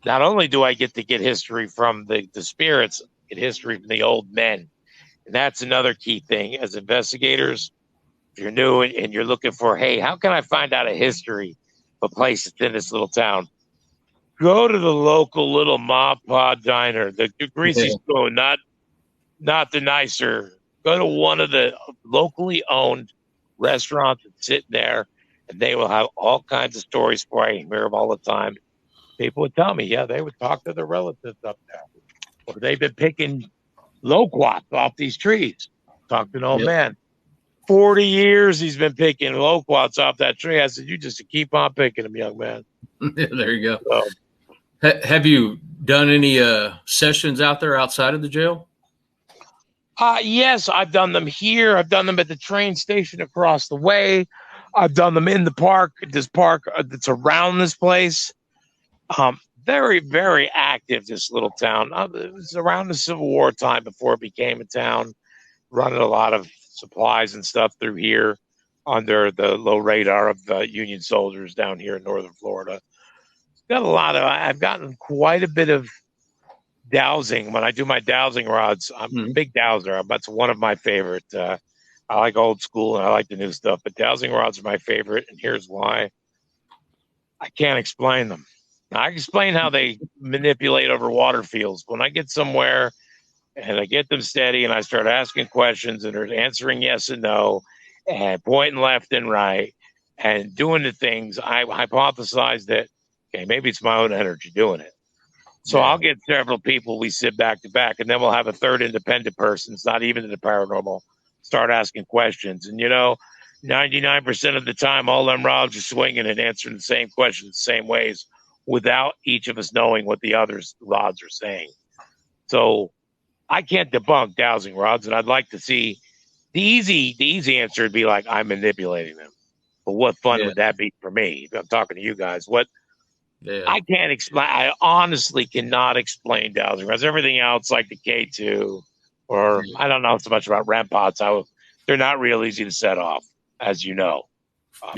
Not only do I get to get history from the spirits, get history from the old men. And that's another key thing as investigators. If you're new and you're looking for, hey, how can I find out a history of a place that's in this little town? Go to the local little ma pa diner, the greasy spoon, not the nicer. Go to one of the locally owned restaurants that's sitting there, and they will have all kinds of stories for you. I hear them all the time. People would tell me, yeah, they would talk to their relatives up there, or they've been picking loquats off these trees. Talk to an old man. 40 years he's been picking loquats off that tree. I said, you just keep on picking them, young man. There you go. So, have you done any sessions out there outside of the jail? Yes, I've done them here. I've done them at the train station across the way. I've done them in the park, this park that's around this place. Very, very active, this little town. It was around the Civil War time before it became a town, running a lot of supplies and stuff through here under the low radar of the Union soldiers down here in northern Florida. I've gotten quite a bit of dowsing. When I do my dowsing rods, I'm a big dowser. That's one of my favorite. I like old school and I like the new stuff, but dowsing rods are my favorite. And here's why. I can't explain them. I can explain how they manipulate over water fields. When I get somewhere and I get them steady and I start asking questions and they're answering yes and no and pointing left and right and doing the things, I hypothesize that, okay, maybe it's my own energy doing it. So I'll get several people, we sit back to back, and then we'll have a third independent person, it's not even in the paranormal, start asking questions. And, 99% of the time, all them rods are swinging and answering the same questions the same ways. without each of us knowing what the other's rods are saying. So I can't debunk dowsing rods, and I'd like to see the easy answer would be like, I'm manipulating them. But what fun would that be for me? I'm talking to you guys. I can't explain. I honestly cannot explain dowsing rods. Everything else, like the K2, or I don't know so much about REM pods. They're not real easy to set off, as you know.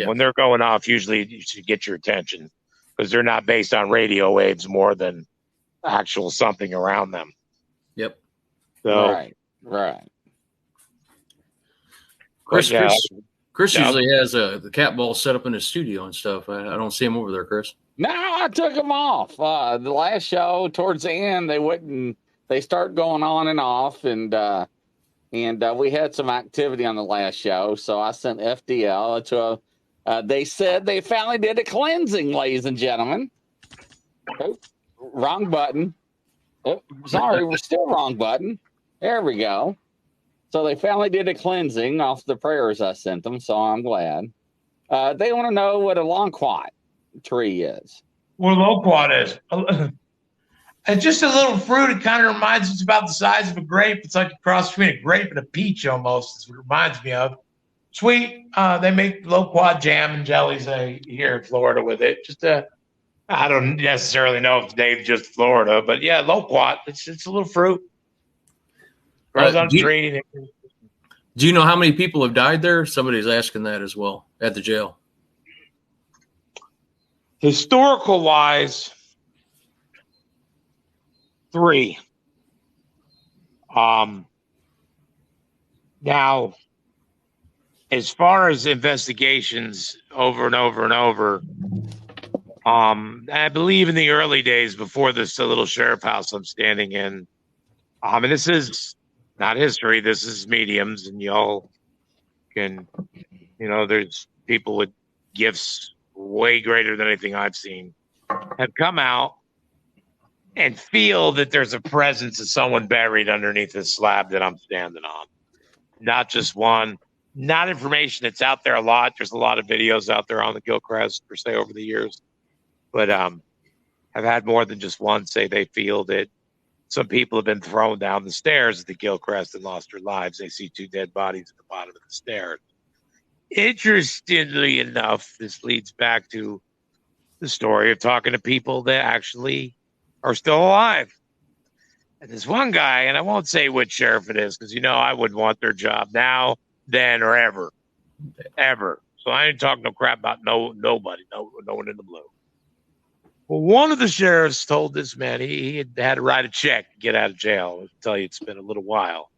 When they're going off, usually you should get your attention because they're not based on radio waves more than actual something around them. Yep. So, right. Chris usually has the cat ball set up in his studio and stuff. I don't see him over there, Chris. No, I took them off. The last show, towards the end, they start going on and off, and we had some activity on the last show, so I sent FDL to they said they finally did a cleansing, ladies and gentlemen. Oh, wrong button. Oh, sorry, we're still wrong button. There we go. So they finally did a cleansing off the prayers I sent them, so I'm glad. They want to know what a longquat tree is. What a loquat is. It's just a little fruit. It kind of reminds us about the size of a grape. It's like a cross between a grape and a peach almost. Is what it reminds me of. Sweet. They make loquat jam and jellies here in Florida with it. I don't necessarily know if Dave's just Florida, but yeah, loquat. It's a little fruit. Grows on a tree. Do you know how many people have died there? Somebody's asking that as well at the jail. Historical wise, 3. Now, as far as investigations over and over and over, I believe in the early days before this little sheriff house I'm standing in, and this is not history, this is mediums, and y'all can, there's people with gifts way greater than anything I've seen have come out and feel that there's a presence of someone buried underneath this slab that I'm standing on. Not just one, not information that's out there a lot. There's a lot of videos out there on the Gilchrist per se over the years, but I've had more than just one say they feel that some people have been thrown down the stairs at the Gilchrist and lost their lives. They see 2 dead bodies at the bottom of the stairs. Interestingly enough, this leads back to the story of talking to people that actually are still alive. And there's one guy, and I won't say which sheriff it is, because I wouldn't want their job now, then, or ever. Ever. So I ain't talking no crap about nobody, no one in the blue. Well, one of the sheriffs told this man he had to write a check to get out of jail. I'll tell you, it's been a little while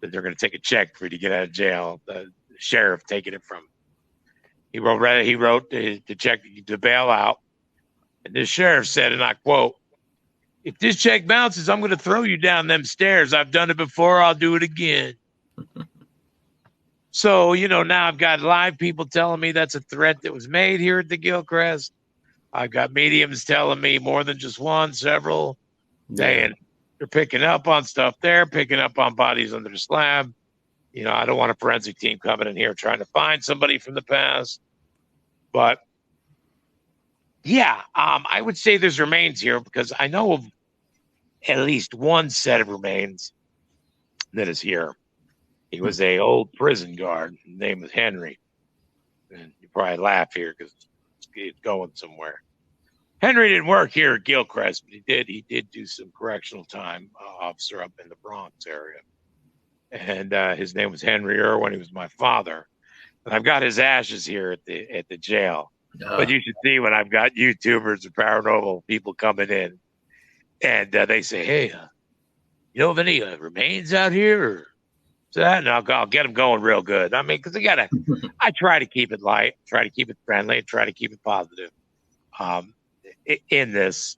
that they're going to take a check for you to get out of jail. The sheriff taking it from him. He wrote the check to bail out. And this sheriff said, and I quote, "If this check bounces, I'm going to throw you down them stairs. I've done it before. I'll do it again." So, now I've got live people telling me that's a threat that was made here at the Gilchrist. I've got mediums telling me more than just one, several, saying they're picking up on stuff there, picking up on bodies under the slab. I don't want a forensic team coming in here trying to find somebody from the past. But, yeah, I would say there's remains here because I know of at least one set of remains that is here. He was a old prison guard. His name was Henry. And you probably laugh here because he's going somewhere. Henry didn't work here at Gilchrist, but he did do some correctional time officer up in the Bronx area. And his name was Henry Irwin. He was my father. And I've got his ashes here at the jail. But you should see when I've got YouTubers or paranormal people coming in, and they say, "Hey, you know of any remains out here?" Or that, and I'll get them going real good. I mean, because I try to keep it light, try to keep it friendly, and try to keep it positive in this.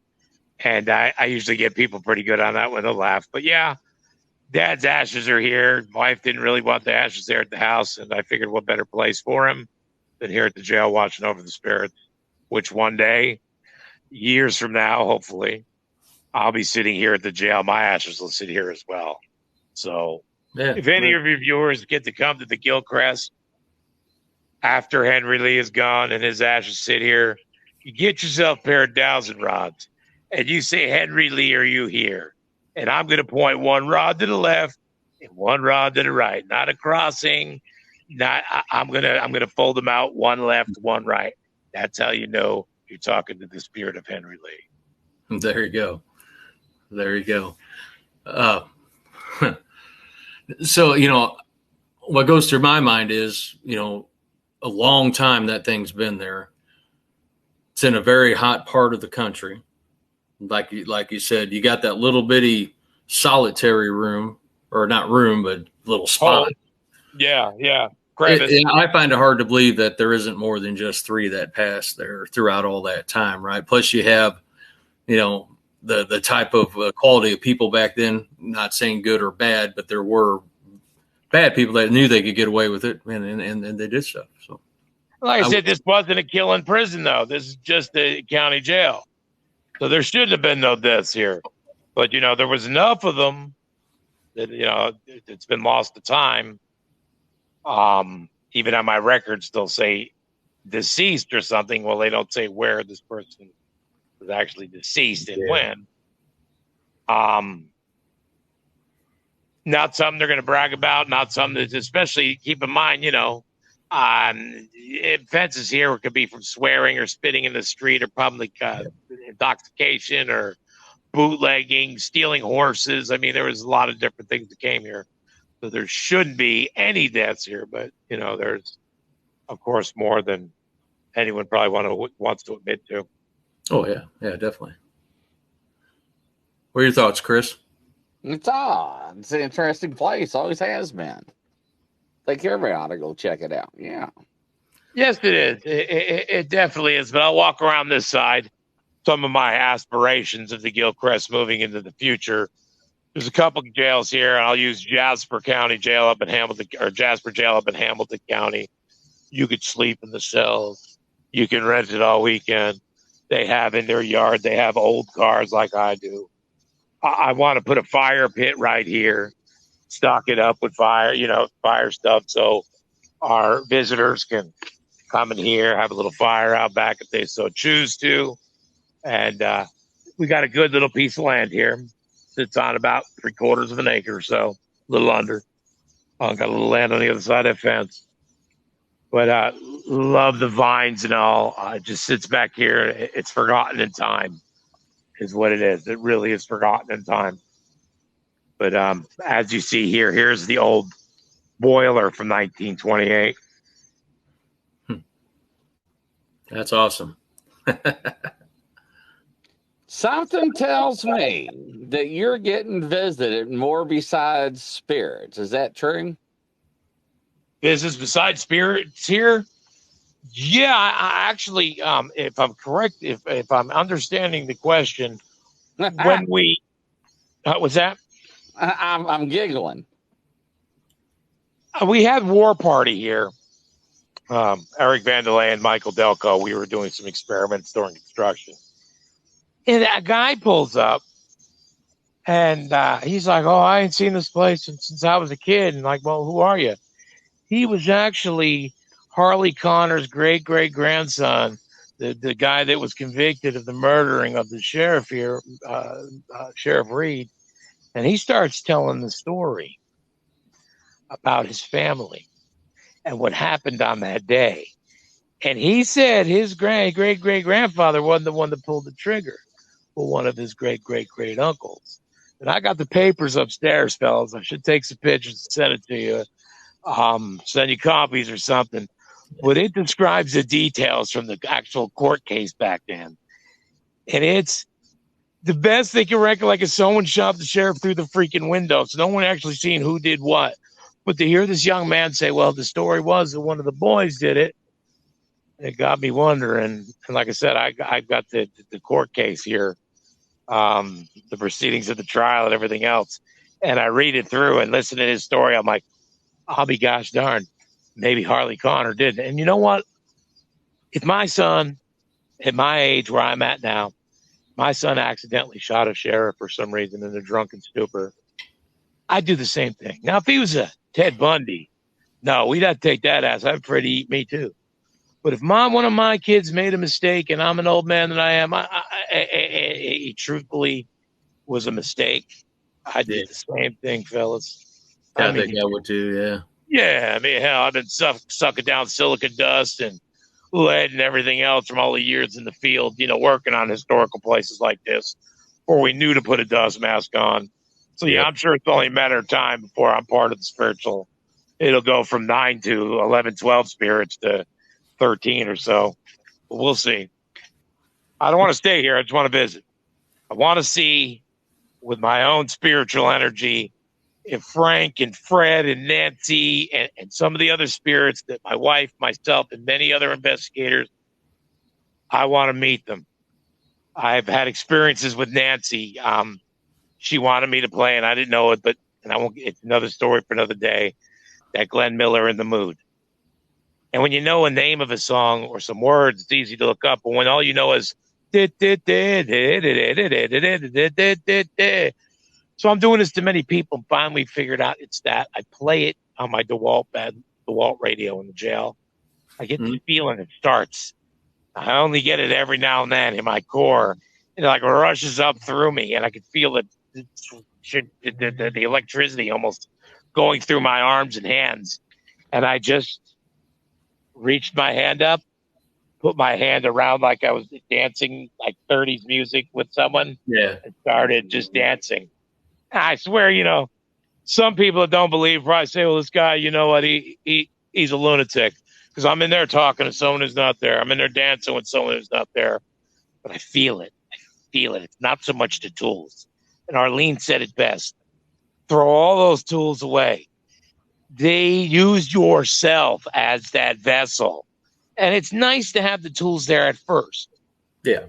And I usually get people pretty good on that when they'll laugh. But yeah, Dad's ashes are here. Wife didn't really want the ashes there at the house, and I figured what better place for him than here at the jail watching over the spirits, which one day, years from now, hopefully, I'll be sitting here at the jail. My ashes will sit here as well. So if any of your viewers get to come to the Gilchrist after Henry Lee is gone and his ashes sit here, you get yourself a pair of dowsing rods, and you say, Henry Lee, are you here? And I'm going to point one rod to the left and one rod to the right, not a crossing. I'm gonna fold them out, one left, one right. That's how you know you're talking to the spirit of Henry Lee. There you go. There you go. So, what goes through my mind is, a long time that thing's been there. It's in a very hot part of the country. Like you said, you got that little bitty solitary room, or not room, but little spot. Oh, yeah. I find it hard to believe that there isn't more than just 3 that passed there throughout all that time, right? Plus you have, the type of quality of people back then, not saying good or bad, but there were bad people that knew they could get away with it, and they did stuff. So, like I said, this wasn't a killing prison, though. This is just a county jail. So there shouldn't have been no deaths here. But, there was enough of them that, it's been lost to time. Even on my records, they'll say deceased or something. Well, they don't say where this person was actually deceased and when. Not something they're going to brag about, not something that's, especially keep in mind, offenses here could be from swearing or spitting in the street or public intoxication or bootlegging, stealing horses. I mean, there was a lot of different things that came here. So there shouldn't be any deaths here, but, there's, of course, more than anyone probably wants to admit to. Oh, yeah. Yeah, definitely. What are your thoughts, Chris? It's odd. It's an interesting place. Always has been. Think everybody ought to go check it out. Yeah. Yes, it is. It definitely is. But I'll walk around this side. Some of my aspirations of the Gilchrist moving into the future. There's a couple of jails here. I'll use Jasper County Jail up in Hamilton, or Jasper Jail up in Hamilton County. You could sleep in the cells. You can rent it all weekend. They have in their yard, they have old cars like I do. I want to put a fire pit right here, stock it up with fire stuff, so our visitors can come in here, have a little fire out back if they so choose to. And we got a good little piece of land here. Sits on about 3/4 of an acre or so, a little under. Got a little land on the other side of the fence. But love the vines and all. It just sits back here. It's forgotten in time. Is what it is. It really is forgotten in time. But as you see here, here's the old boiler from 1928. That's awesome. Something tells me that you're getting visited more besides spirits. Is that true? Business besides spirits here? Yeah, I actually, if I'm correct, if I'm understanding the question, when we, what's that? I'm giggling. We had War Party here. Eric Vandelay and Michael Delco, we were doing some experiments during construction. And that guy pulls up and he's like, oh, I ain't seen this place since I was a kid. And like, well, who are you? He was actually Harley Connor's great-great-grandson, the guy that was convicted of the murdering of the sheriff here, Sheriff Reed. And he starts telling the story about his family and what happened on that day. And he said his great-great-grandfather wasn't the one that pulled the trigger, but one of his great-great-great-uncles. And I got the papers upstairs, fellas. I should take some pictures and send it to you. Send you copies or something. But it describes the details from the actual court case back then. And it's the best they can recollect is someone shot the sheriff through the freaking window. So no one actually seen who did what. But to hear this young man say, well, the story was that one of the boys did it, it got me wondering. And like I said, I got the court case here, the proceedings of the trial and everything else. And I read it through and listen to his story. I'm like, I'll be gosh darn, maybe Harley Connor did. And you know what? If my son, at my age where I'm at now, my son accidentally shot a sheriff for some reason in a drunken stupor, I'd do the same thing. Now, if he was a Ted Bundy, no, we'd have to take that ass. I'm afraid to eat me too. But if one of my kids made a mistake, and I'm an old man that I am, it truthfully was a mistake. I'd Yeah. do the same thing, fellas. I think I would too. Yeah. Yeah, I mean, hell, I've been sucking down silicon dust and lead and everything else from all the years in the field, working on historical places like this, before we knew to put a dust mask on. So, yeah, Yep. I'm sure it's only a matter of time before I'm part of the spiritual. It'll go from 9 to 11, 12 spirits to 13 or so. But we'll see. I don't want to stay here. I just want to visit. I want to see with my own spiritual energy if Frank and Fred and Nancy and some of the other spirits that my wife, myself, and many other investigators, I want to meet them. I've had experiences with Nancy. She wanted me to play, and I didn't know it, and I won't. It's another story for another day. That Glenn Miller in the Mood. And when you know a name of a song or some words, it's easy to look up. But when all you know is so I'm doing this to many people and finally figured out it's that. I play it on my DeWalt radio in the jail. I get the feeling it starts. I only get it every now and then in my core. It like rushes up through me, and I can feel the electricity almost going through my arms and hands. And I just reached my hand up, put my hand around like I was dancing like 30s music with someone. Yeah. And started just dancing. I swear, some people that don't believe probably say, well, this guy, you know what, he's a lunatic. Because I'm in there talking to someone who's not there. I'm in there dancing with someone who's not there. But I feel it. It's not so much the tools. And Arlene said it best. Throw all those tools away. They use yourself as that vessel. And it's nice to have the tools there at first. Yeah.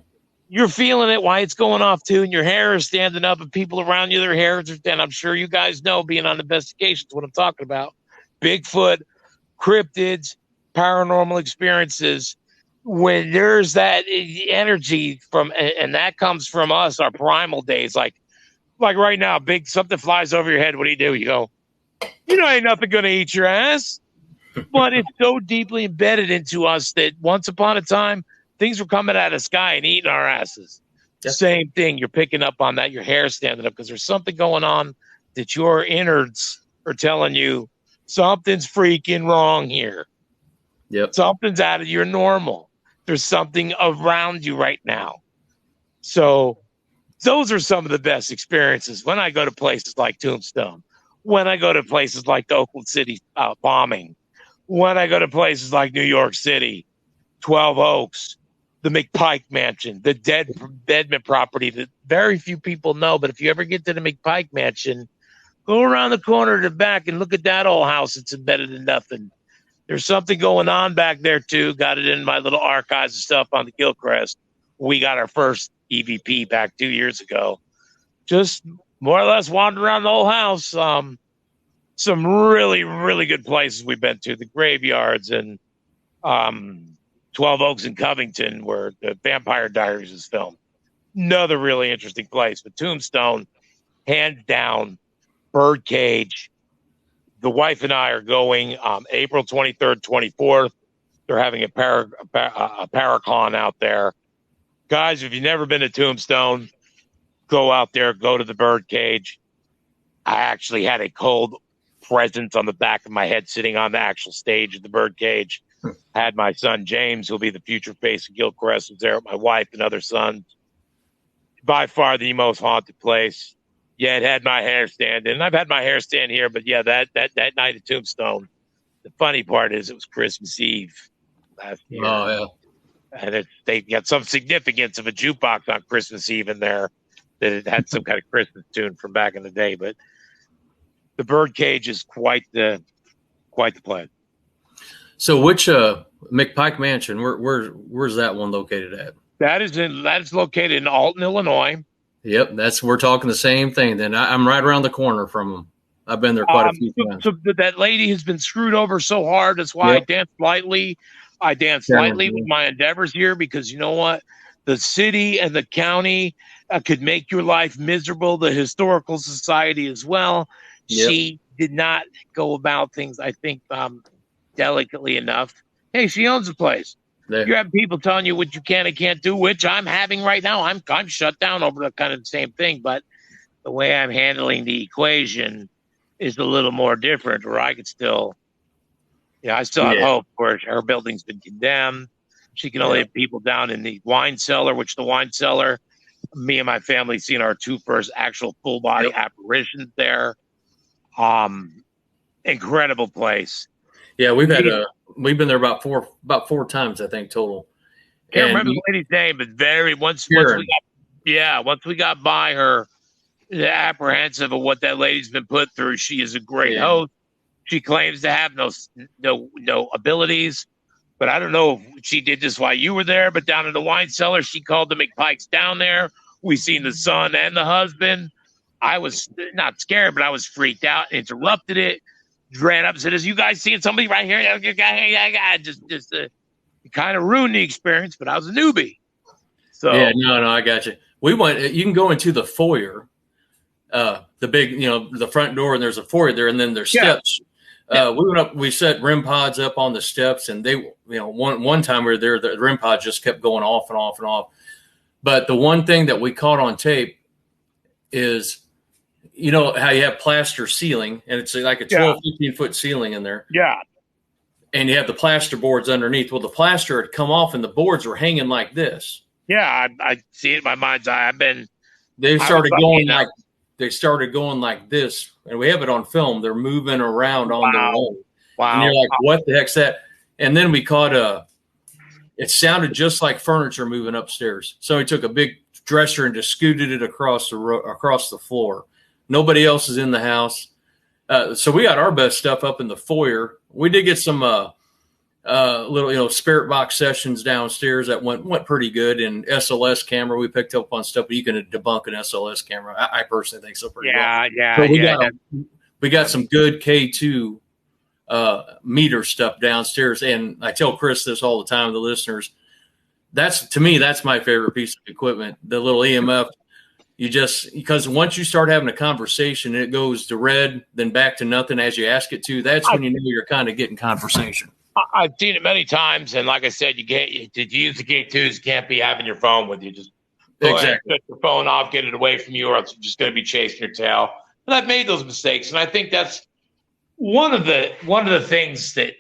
You're feeling it while it's going off too, and your hair is standing up, and people around you, their hair is standing. I'm sure you guys know, being on investigations, what I'm talking about. Bigfoot, cryptids, paranormal experiences. When there's that energy from, and that comes from us, our primal days, like right now, big something flies over your head. What do? You go, ain't nothing going to eat your ass. But it's so deeply embedded into us that once upon a time, things were coming out of the sky and eating our asses. Yep. Same thing. You're picking up on that. Your hair standing up because there's something going on that your innards are telling you something's freaking wrong here. Yep. Something's out of your normal. There's something around you right now. So those are some of the best experiences when I go to places like Tombstone, when I go to places like the Oakland City bombing, when I go to places like New York City, 12 Oaks, the McPike Mansion, the Deadman property that very few people know. But if you ever get to the McPike Mansion, go around the corner to the back and look at that old house. It's embedded in nothing. There's something going on back there, too. Got it in my little archives of stuff on the Gilchrist. We got our first EVP back 2 years ago. Just more or less wandered around the whole house. Some really, really good places we've been to. The graveyards and 12 Oaks in Covington, where the Vampire Diaries is filmed. Another really interesting place. But Tombstone, hands down, Birdcage. The wife and I are going April 23rd, 24th. They're having a Paracon out there. Guys, if you've never been to Tombstone, go out there, go to the Birdcage. I actually had a cold presence on the back of my head sitting on the actual stage of the Birdcage. Had my son James, who'll be the future face of Gilchrist, was there with my wife and other sons. By far the most haunted place. Yeah, it had my hair stand in. I've had my hair stand here, but yeah, that night at Tombstone, the funny part is it was Christmas Eve last year. Oh, yeah. And they got some significance of a jukebox on Christmas Eve in there that it had some kind of Christmas tune from back in the day. But the Birdcage is quite the place. So which McPike Mansion, where's that one located at? That is located in Alton, Illinois. Yep, we're talking the same thing. Then I'm right around the corner from them. I've been there quite a few times. So that lady has been screwed over so hard. That's why I dance lightly. I dance lightly with my endeavors here because you know what? The city and the county could make your life miserable. The historical society as well. Yep. She did not go about things, I think, delicately enough. Hey, she owns the place. There. You have people telling you what you can and can't do, which I'm having right now. I'm shut down over the kind of the same thing, but the way I'm handling the equation is a little more different, where I could still, I still have hope. Where her building's been condemned, she can only have people down in the wine cellar, which the wine cellar, me and my family seen our two first actual full body apparitions there. Incredible place. Yeah, we've been there about four times, I think, total. Can't remember the lady's name, but once we got by her, apprehensive of what that lady's been put through. She is a great host. She claims to have no abilities, but I don't know if she did this while you were there. But down in the wine cellar, she called the McPikes down there. We seen the son and the husband. I was not scared, but I was freaked out. Interrupted it. Ran up and said, "Is you guys seeing somebody right here?" Just kind of ruined the experience, but I was a newbie. So no, I got you. We went. You can go into the foyer, the big, the front door, and there's a foyer there, and then there's steps. We went up. We set REM pods up on the steps, and they, one time we were there, the REM pods just kept going off and off and off. But the one thing that we caught on tape is, how you have plaster ceiling, and it's like a 12, 15-foot ceiling in there. Yeah. And you have the plaster boards underneath. Well, the plaster had come off, and the boards were hanging like this. Yeah, I see it in my mind's eye. They started going like this, and we have it on film. They're moving around on their own. Wow. And you're like, what the heck's that? And then we caught it sounded just like furniture moving upstairs. So he took a big dresser and just scooted it across the floor. Nobody else is in the house. So we got our best stuff up in the foyer. We did get some little, spirit box sessions downstairs that went pretty good. And SLS camera, we picked up on stuff, but you can debunk an SLS camera. I personally think so pretty well. Yeah. We got some good K2 meter stuff downstairs. And I tell Chris this all the time, the listeners, to me, that's my favorite piece of equipment, the little EMF. Because once you start having a conversation, it goes to red, then back to nothing as you ask it to. That's when you know you're kind of getting conversation. I've seen it many times, and like I said, to use the K2s, you can't be having your phone with you. Just shut your phone off, get it away from you, or else you're just going to be chasing your tail. But I've made those mistakes, and I think that's one of the things that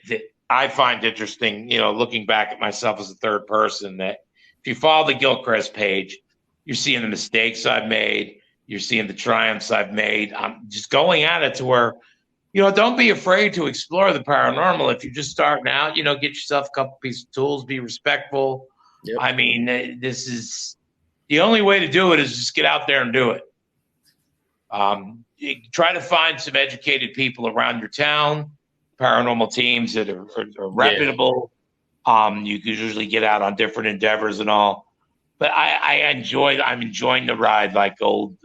I find interesting. Looking back at myself as a third person, that if you follow the Gilchrist page, you're seeing the mistakes I've made. You're seeing the triumphs I've made. I'm just going at it to where, don't be afraid to explore the paranormal. If you're just starting out, get yourself a couple pieces of tools, be respectful. Yep. I mean, this is the only way to do it is just get out there and do it. You try to find some educated people around your town, paranormal teams that are reputable. You can usually get out on different endeavors and all. But I'm enjoying the ride, like old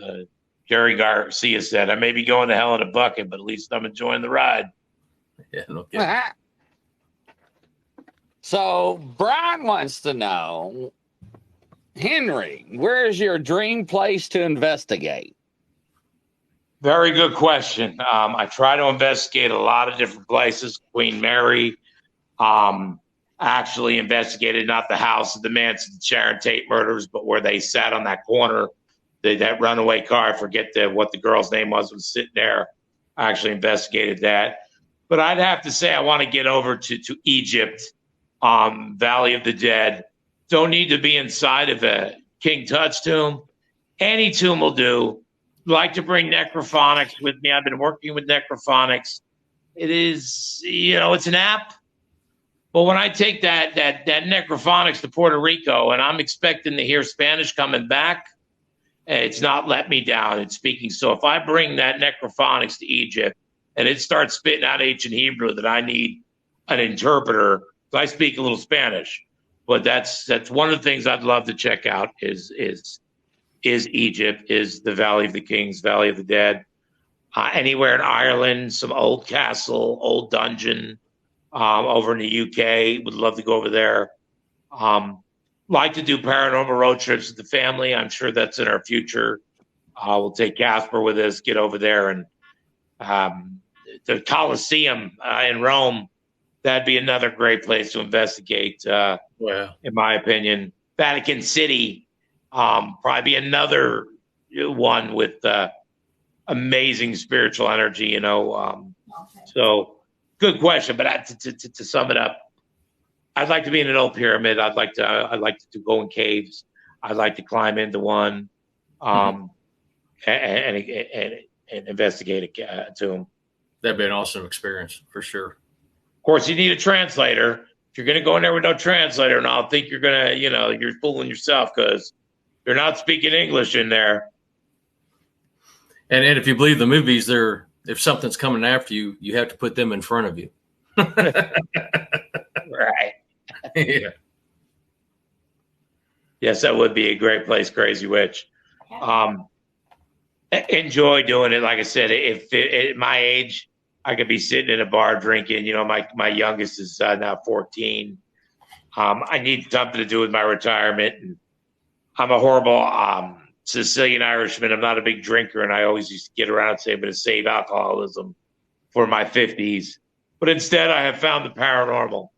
Jerry Garcia said. I may be going to hell in a bucket, but at least I'm enjoying the ride. Yeah, no kidding. So Brian wants to know, Henry, where's your dream place to investigate? Very good question. I try to investigate a lot of different places. Queen Mary. Actually investigated not the house of the Manson Sharon Tate murders, but where they sat on that corner, that runaway car. I forget what the girl's name was sitting there. I actually investigated that. But I'd have to say I want to get over to Egypt, Valley of the Dead. Don't need to be inside of a King Tut's tomb. Any tomb will do. Like to bring necrophonics with me. I've been working with necrophonics. It is, it's an app. But when I take that necrophonics to Puerto Rico, and I'm expecting to hear Spanish coming back, it's not let me down. It's speaking. So if I bring that necrophonics to Egypt and it starts spitting out ancient Hebrew, that I need an interpreter. I speak a little Spanish, but that's one of the things I'd love to check out is Egypt, is the Valley of the Kings, Valley of the Dead. Anywhere in Ireland, some old castle, old dungeon. Over in the UK, would love to go over there. Like to do paranormal road trips with the family. I'm sure that's in our future. We'll take Casper with us, get over there, and the Colosseum in Rome. that'd be another great place to investigate. In my opinion, Vatican City, probably be another one with amazing spiritual energy. So good question. But to sum it up, I'd like to be in an old pyramid. I'd like to go in caves. I'd like to climb into one, and investigate a tomb. That'd be an awesome experience for sure. Of course, you need a translator. If you're going to go in there with no translator, and I'll think you're going to, you're fooling yourself because you're not speaking English in there. And if you believe the movies, if something's coming after you, you have to put them in front of you. Right. Yeah. Yes, that would be a great place, Crazy Witch. Enjoy doing it. Like I said, if at my age, I could be sitting in a bar drinking. My youngest is now 14. I need something to do with my retirement. And I'm a horrible Sicilian Irishman. I'm not a big drinker, and I always used to get around and say I'm going to save alcoholism for my 50s. But instead, I have found the paranormal,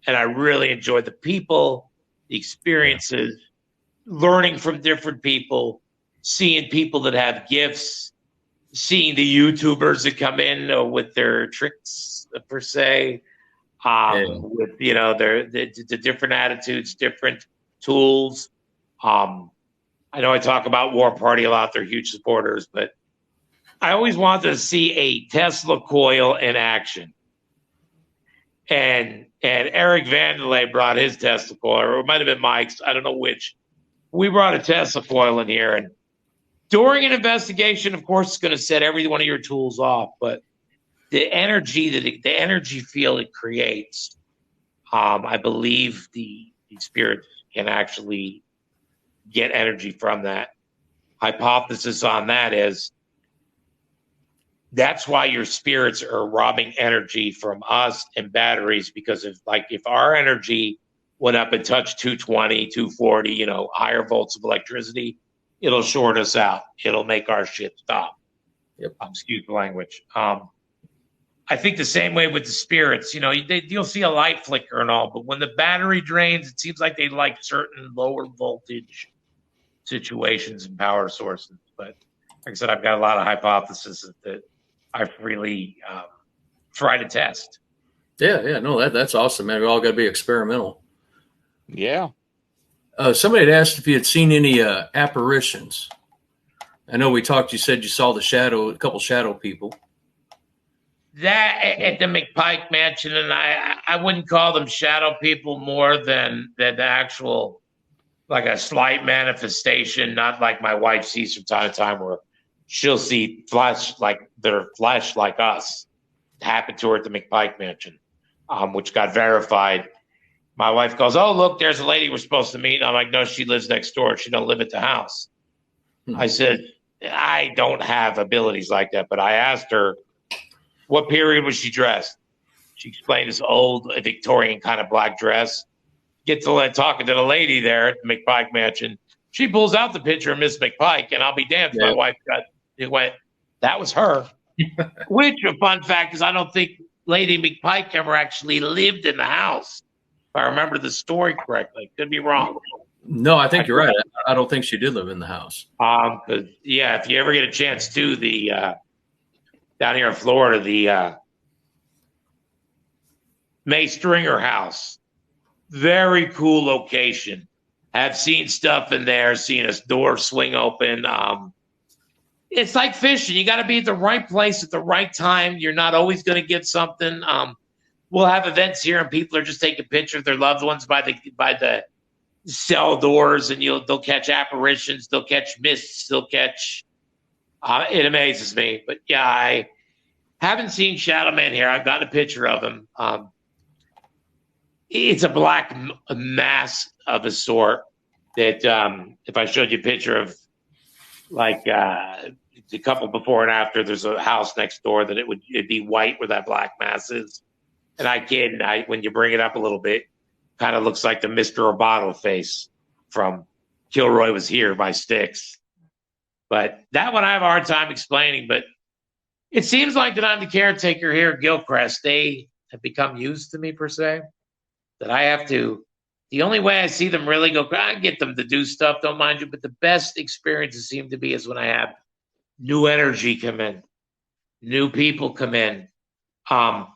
and I really enjoy the people, the experiences, learning from different people, seeing people that have gifts, seeing the YouTubers that come in with their tricks per se, with the different attitudes, different tools. I know I talk about War Party a lot; they're huge supporters, but I always wanted to see a Tesla coil in action. And Eric Vandelay brought his Tesla coil, or it might have been Mike's. I don't know which. We brought a Tesla coil in here, and during an investigation, of course, it's going to set every one of your tools off. But the energy field it creates, I believe the spirit can actually get energy from that. Hypothesis on that is that's why your spirits are robbing energy from us and batteries, because if our energy went up and touched 220, 240, higher volts of electricity, it'll short us out. It'll make our shit stop. Yep. Excuse the language. I think the same way with the spirits. You'll see a light flicker and all, but when the battery drains, it seems like they like certain lower voltage situations and power sources. But like I said, I've got a lot of hypotheses that I've really tried to test. Yeah. No, that's awesome, man. We all got to be experimental. Yeah. Somebody had asked if you had seen any apparitions. I know we talked. You said you saw a couple shadow people. That at the McPike Mansion, and I wouldn't call them shadow people more than the actual, like a slight manifestation, not like my wife sees from time to time, where she'll see flash like us. It happened to her at the McPike Mansion, which got verified. My wife goes, "Oh, look, there's a lady we're supposed to meet." I'm like, "No, she lives next door. She don't live at the house." I said, "I don't have abilities like that," but I asked her, what period was she dressed? She explained this old Victorian kind of black dress. Get to talking to the lady there at the McPike Mansion. She pulls out the picture of Miss McPike, and I'll be damned if my wife went, that was her. Which, a fun fact is, I don't think Lady McPike ever actually lived in the house, if I remember the story correctly. Could be wrong. No, I think you're right. I don't think she did live in the house. If you ever get a chance to down here in Florida, the May Stringer House, very cool location. Have seen stuff in there, seen a door swing open. It's like fishing. You got to be at the right place at the right time. You're not always going to get something. We'll have events here, and people are just taking pictures of their loved ones by the cell doors, and they'll catch apparitions, they'll catch mists, they'll catch. It amazes me, but yeah, I haven't seen Shadow Man here. I've got a picture of him. It's a black mass of a sort that, if I showed you a picture of, like a couple before and after, there's a house next door that it'd be white where that black mass is. And I kid, when you bring it up a little bit, kind of looks like the Mr. Roboto face from Kilroy Was Here by Styx. But that one I have a hard time explaining. But it seems like that I'm the caretaker here at Gilchrist. They have become used to me per se, that I have to. The only way I see them really go, I get them to do stuff, don't mind you, but the best experiences seem to be is when I have new energy come in, new people come in,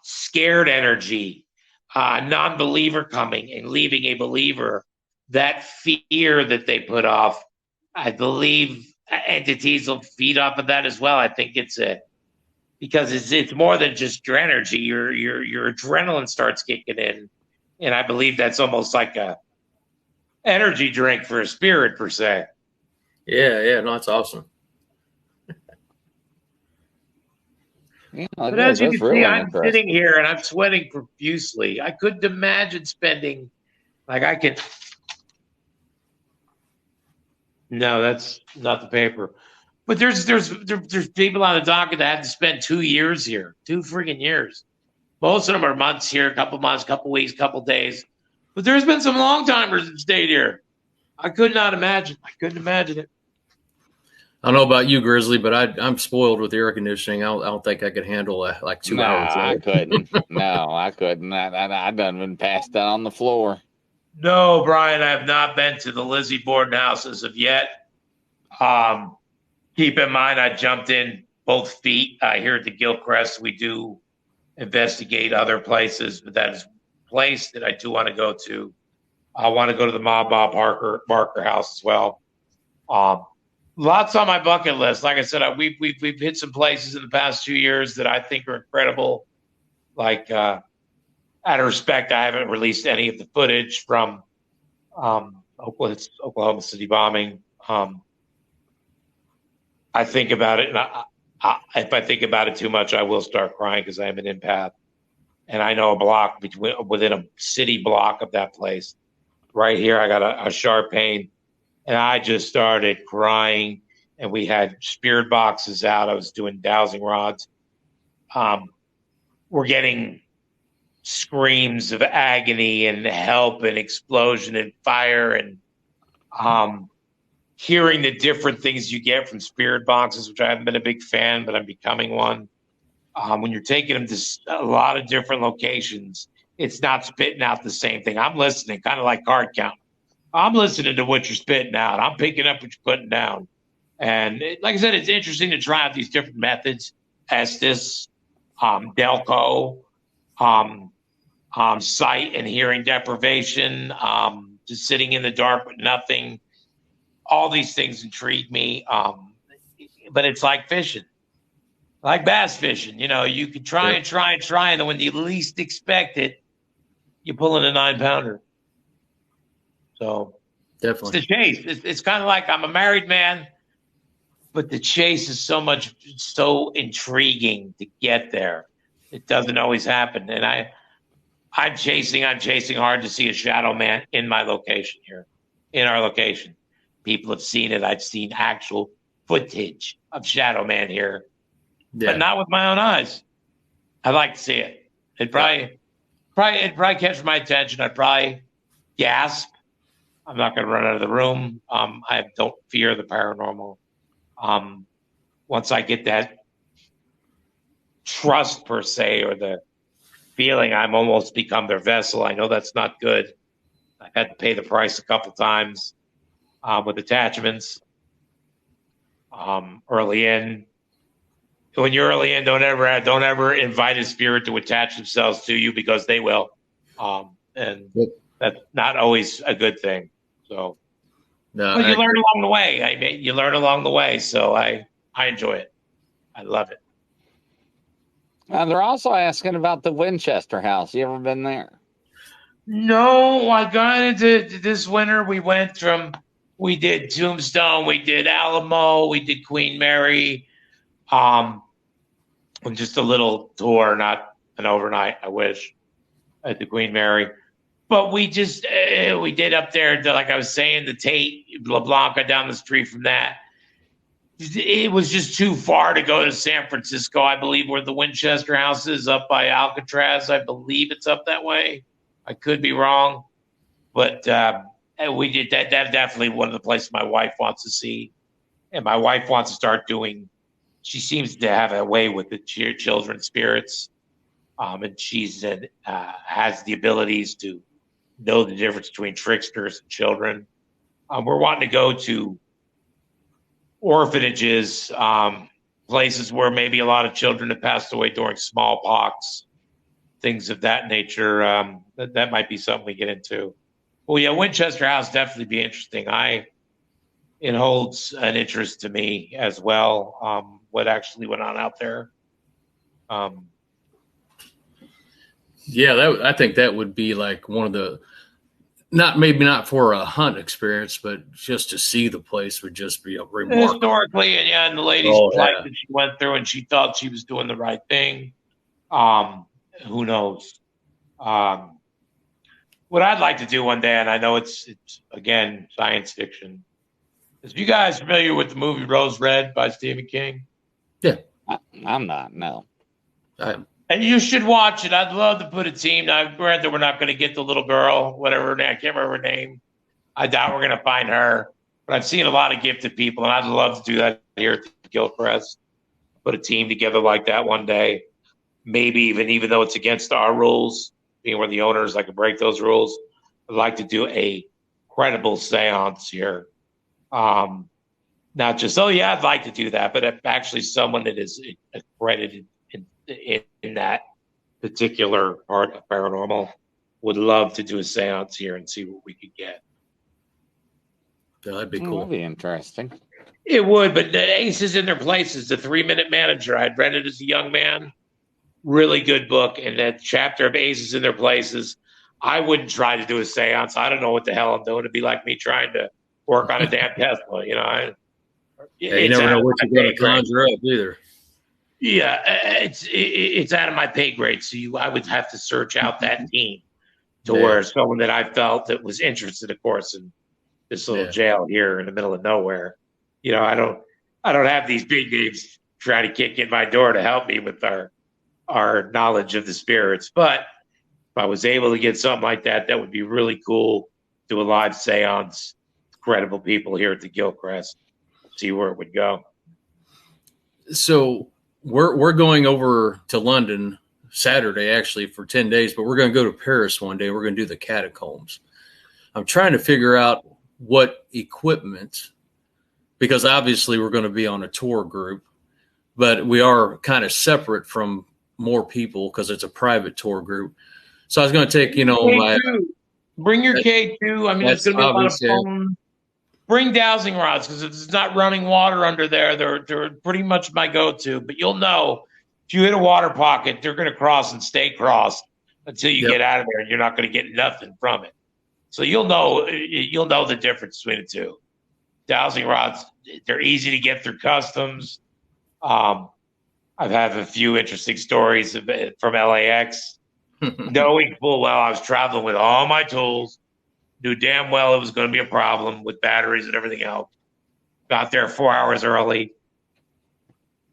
scared energy, non-believer coming and leaving a believer. That fear that they put off, I believe entities will feed off of that as well. I think because it's more than just your energy. Your adrenaline starts kicking in, and I believe that's almost like a energy drink for a spirit per se. Yeah, no, that's awesome. Yeah, But it as is. you That's can see, really I'm interesting. sitting here and I'm sweating profusely. I couldn't imagine spending like I could. No, that's not the paper. But there's people on the docket that had to spend 2 years here, 2 freaking years. Most of them are months here, a couple months, couple weeks, couple days. But there's been some long timers that stayed here. I could not imagine. I couldn't imagine it. I don't know about you, Grizzly, but I'm spoiled with air conditioning. I don't think I could handle like 2 No, hours. I couldn't. No, I couldn't. I done been passed out on the floor. No, Brian, I have not been to the Lizzie Borden house as of yet. Keep in mind, I jumped in both feet. Here at the Gilcrest, we do investigate other places, but that is a place that I do want to go to. I want to go to the Ma Bob Barker house as well. Lots on my bucket list. Like I said, we've hit some places in the past 2 years that I think are incredible. Like out of respect, I haven't released any of the footage from Oklahoma City bombing. I think about it, and if I think about it too much, I will start crying because I am an empath, and I know a block within a city block of that place. Right here, I got a sharp pain, and I just started crying. And we had spirit boxes out. I was doing dowsing rods. We're getting screams of agony and help and explosion and fire and hearing the different things you get from spirit boxes, which I haven't been a big fan, but I'm becoming one. When you're taking them to a lot of different locations, it's not spitting out the same thing. I'm listening, kind of like card count. I'm listening to what you're spitting out. I'm picking up what you're putting down. And like I said, it's interesting to try out these different methods, Estes, Delco, sight and hearing deprivation, just sitting in the dark with nothing. All these things intrigue me. But it's like fishing, like bass fishing. You know, you can try and try and try, and then when you least expect it, you pull in a 9-pounder. So Definitely. it's the chase. It's kind of like I'm a married man, but the chase is so intriguing to get there. It doesn't always happen. And I'm chasing hard to see a shadow man in my location here, in our location. People have seen it. I've seen actual footage of shadow man here, but not with my own eyes. I'd like to see it. It'd probably catch my attention. I'd probably gasp. I'm not going to run out of the room. I don't fear the paranormal. Once I get that trust per se, or the feeling I'm almost become their vessel, I know that's not good. I've had to pay the price a couple times with attachments early in. When you're early in, don't ever invite a spirit to attach themselves to you, because they will, and that's not always a good thing. So, but you learn along the way. You learn along the way. So I enjoy it. I love it. They're also asking about the Winchester house. You ever been there? No, I got into this winter. We did Tombstone, we did Alamo, we did Queen Mary, just a little tour, not an overnight. I wish, at the Queen Mary. But we did up there, like I was saying, the Tate, La Blanca down the street from that. It was just too far to go to San Francisco, I believe, where the Winchester house is, up by Alcatraz. I believe it's up that way. I could be wrong. But we did that. That's definitely one of the places my wife wants to see. And my wife wants to start doing, she seems to have a way with the children's spirits. and has the abilities to know the difference between tricksters and children. We're wanting to go to orphanages, places where maybe a lot of children have passed away during smallpox, things of that nature. That might be something we get into. Well, yeah, Winchester House definitely be interesting. It holds an interest to me as well. What actually went on out there? Yeah, I think that would be like one of the not for a hunt experience, but just to see the place would just be a remarkable. Historically, and the lady's plight that she went through, and she thought she was doing the right thing. Who knows? What I'd like to do one day, and I know it's again science fiction. Is you guys familiar with the movie Rose Red by Stephen King? Yeah, I'm not. No. And you should watch it. I'd love to put a team. Now, granted, we're not going to get the little girl, whatever her name. I can't remember her name. I doubt we're going to find her. But I've seen a lot of gifted people, and I'd love to do that here at Gilchrist. Put a team together like that one day. Maybe even though it's against our rules, being we're the owners, I could break those rules. I'd like to do a credible seance here. Not just, I'd like to do that, but actually someone that is accredited in that particular part of paranormal would love to do a seance here and see what we could get. Yeah, that'd be cool. That'd be interesting. It would, but the Aces in Their Places, the 3-Minute Manager, I'd read it as a young man. Really good book. And that chapter of Aces in Their Places, I wouldn't try to do a seance. I don't know what the hell I'm doing. It'd be like me trying to work on a damn Tesla, you know. You never know what you're going to conjure up either. Yeah, it's out of my pay grade. So I would have to search out that team to where someone that I felt that was interested, of course, in this little jail here in the middle of nowhere. You know, I don't have these big names trying to kick in my door to help me with our knowledge of the spirits. But if I was able to get something like that, that would be really cool. Do a live seance, credible people here at the Gilchrist, see where it would go. So we're going over to London Saturday, actually, for 10 days, but we're going to go to Paris one day. We're going to do the catacombs. I'm trying to figure out what equipment, because obviously we're going to be on a tour group, but we are kind of separate from more people because it's a private tour group. So I was going to take, bring your K2. I mean, it's going to be a lot of fun. Bring dowsing rods, because if it's not running water under there, they're pretty much my go-to. But you'll know if you hit a water pocket, they're going to cross and stay crossed until you get out of there, and you're not going to get nothing from it. So you'll know the difference between the two. Dowsing rods, they're easy to get through customs. I've had a few interesting stories from LAX, knowing full well I was traveling with all my tools. Knew damn well it was going to be a problem with batteries and everything else. Got there 4 hours early.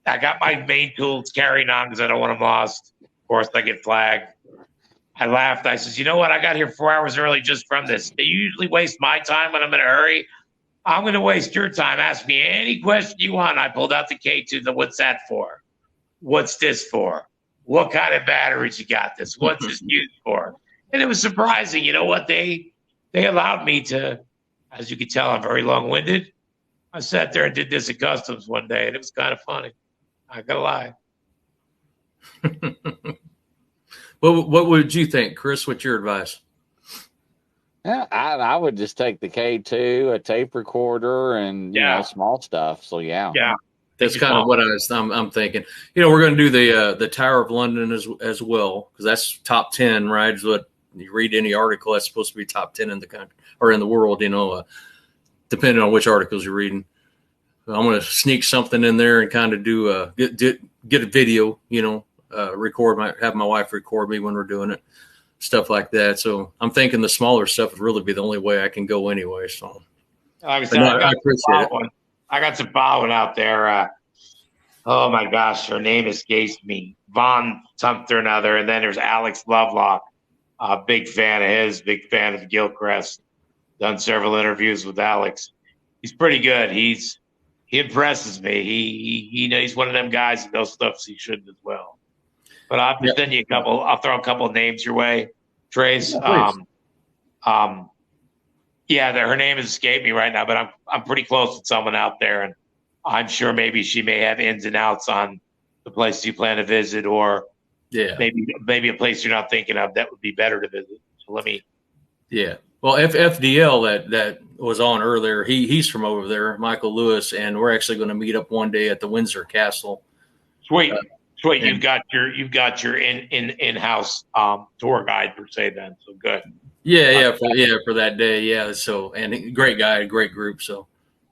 I got my main tools carrying on because I don't want them lost. Of course, I get flagged. I laughed. I says, you know what? I got here 4 hours early just from this. They usually waste my time when I'm in a hurry. I'm going to waste your time. Ask me any question you want. I pulled out the K2. What's that for? What's this for? What kind of batteries you got this? What's this used for? And it was surprising. You know what? They allowed me to, as you can tell, I'm very long-winded. I sat there and did this at customs one day, and it was kind of funny. I gotta lie. What would you think, Chris? What's your advice? Yeah, I would just take the K2, a tape recorder, and you know, small stuff. So yeah. That's kind of what I'm thinking. You know, we're going to do the Tower of London as well, because that's top 10, right? Is what you read any article, that's supposed to be top 10 in the country or in the world. You know, depending on which articles you're reading. I'm going to sneak something in there and kind of do get a video. You know, have my wife record me when we're doing it, stuff like that. So I'm thinking the smaller stuff would really be the only way I can go anyway. So I appreciate it. I got some following out there. Oh my gosh, her name escapes me. Von something or another. And then there's Alex Lovelock. Big fan of his, big fan of Gilchrist. Done several interviews with Alex. He's pretty good. He impresses me. He's one of them guys that knows stuff he shouldn't as well. but I'll have to send you a couple. I'll throw a couple of names your way, Trace. Yeah, Yeah, her name has escaped me right now, but I'm pretty close with someone out there, and I'm sure maybe she may have ins and outs on the place you plan to visit, or maybe a place you're not thinking of that would be better to visit. So let me. Yeah. Well, FDL that was on earlier, he's from over there, Michael Lewis, and we're actually going to meet up one day at the Windsor Castle. Sweet. You've got your in-house tour guide per se then. So good. For that day. Yeah. So, and great guy, great group. So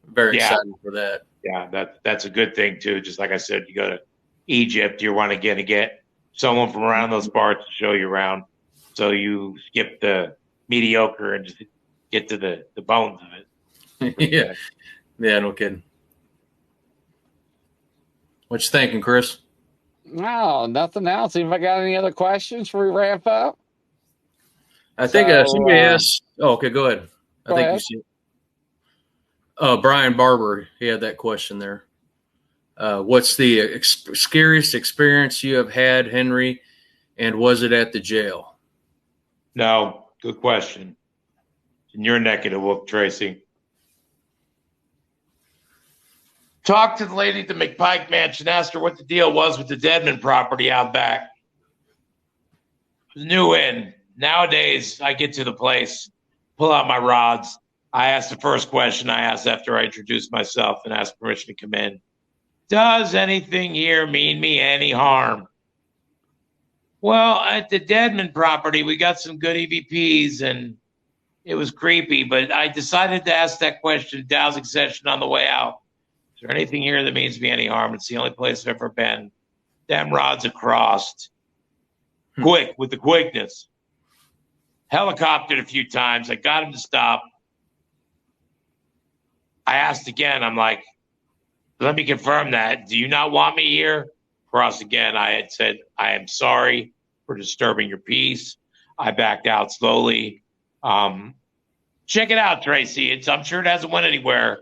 very excited for that. Yeah. That's a good thing too. Just like I said, you go to Egypt, you want to get someone from around those parts to show you around. So you skip the mediocre and just get to the bones of it. Yeah. Yeah. No kidding. What you thinking, Chris? No, nothing else. Anybody got any other questions before we wrap up? I think somebody asked. Oh, okay, go ahead. I think you see. Brian Barber, he had that question there. What's the scariest experience you have had, Henry, and was it at the jail? No, good question. In your neck of the woods, Tracy. Talked to the lady at the McPike Mansion, asked her what the deal was with the Deadman property out back. It was new in. Nowadays, I get to the place, pull out my rods. I ask the first question I ask after I introduce myself and ask permission to come in. Does anything here mean me any harm? Well, at the Deadman property, we got some good EVPs, and it was creepy, but I decided to ask that question in dowsing session on the way out. Is there anything here that means me any harm? It's the only place I've ever been. Damn rods are crossed. Quick, with the quickness. Helicoptered a few times. I got him to stop. I asked again. I'm like, let me confirm that. Do you not want me here? Cross again. I had said, I am sorry for disturbing your peace. I backed out slowly. Check it out, Tracy. I'm sure it hasn't went anywhere.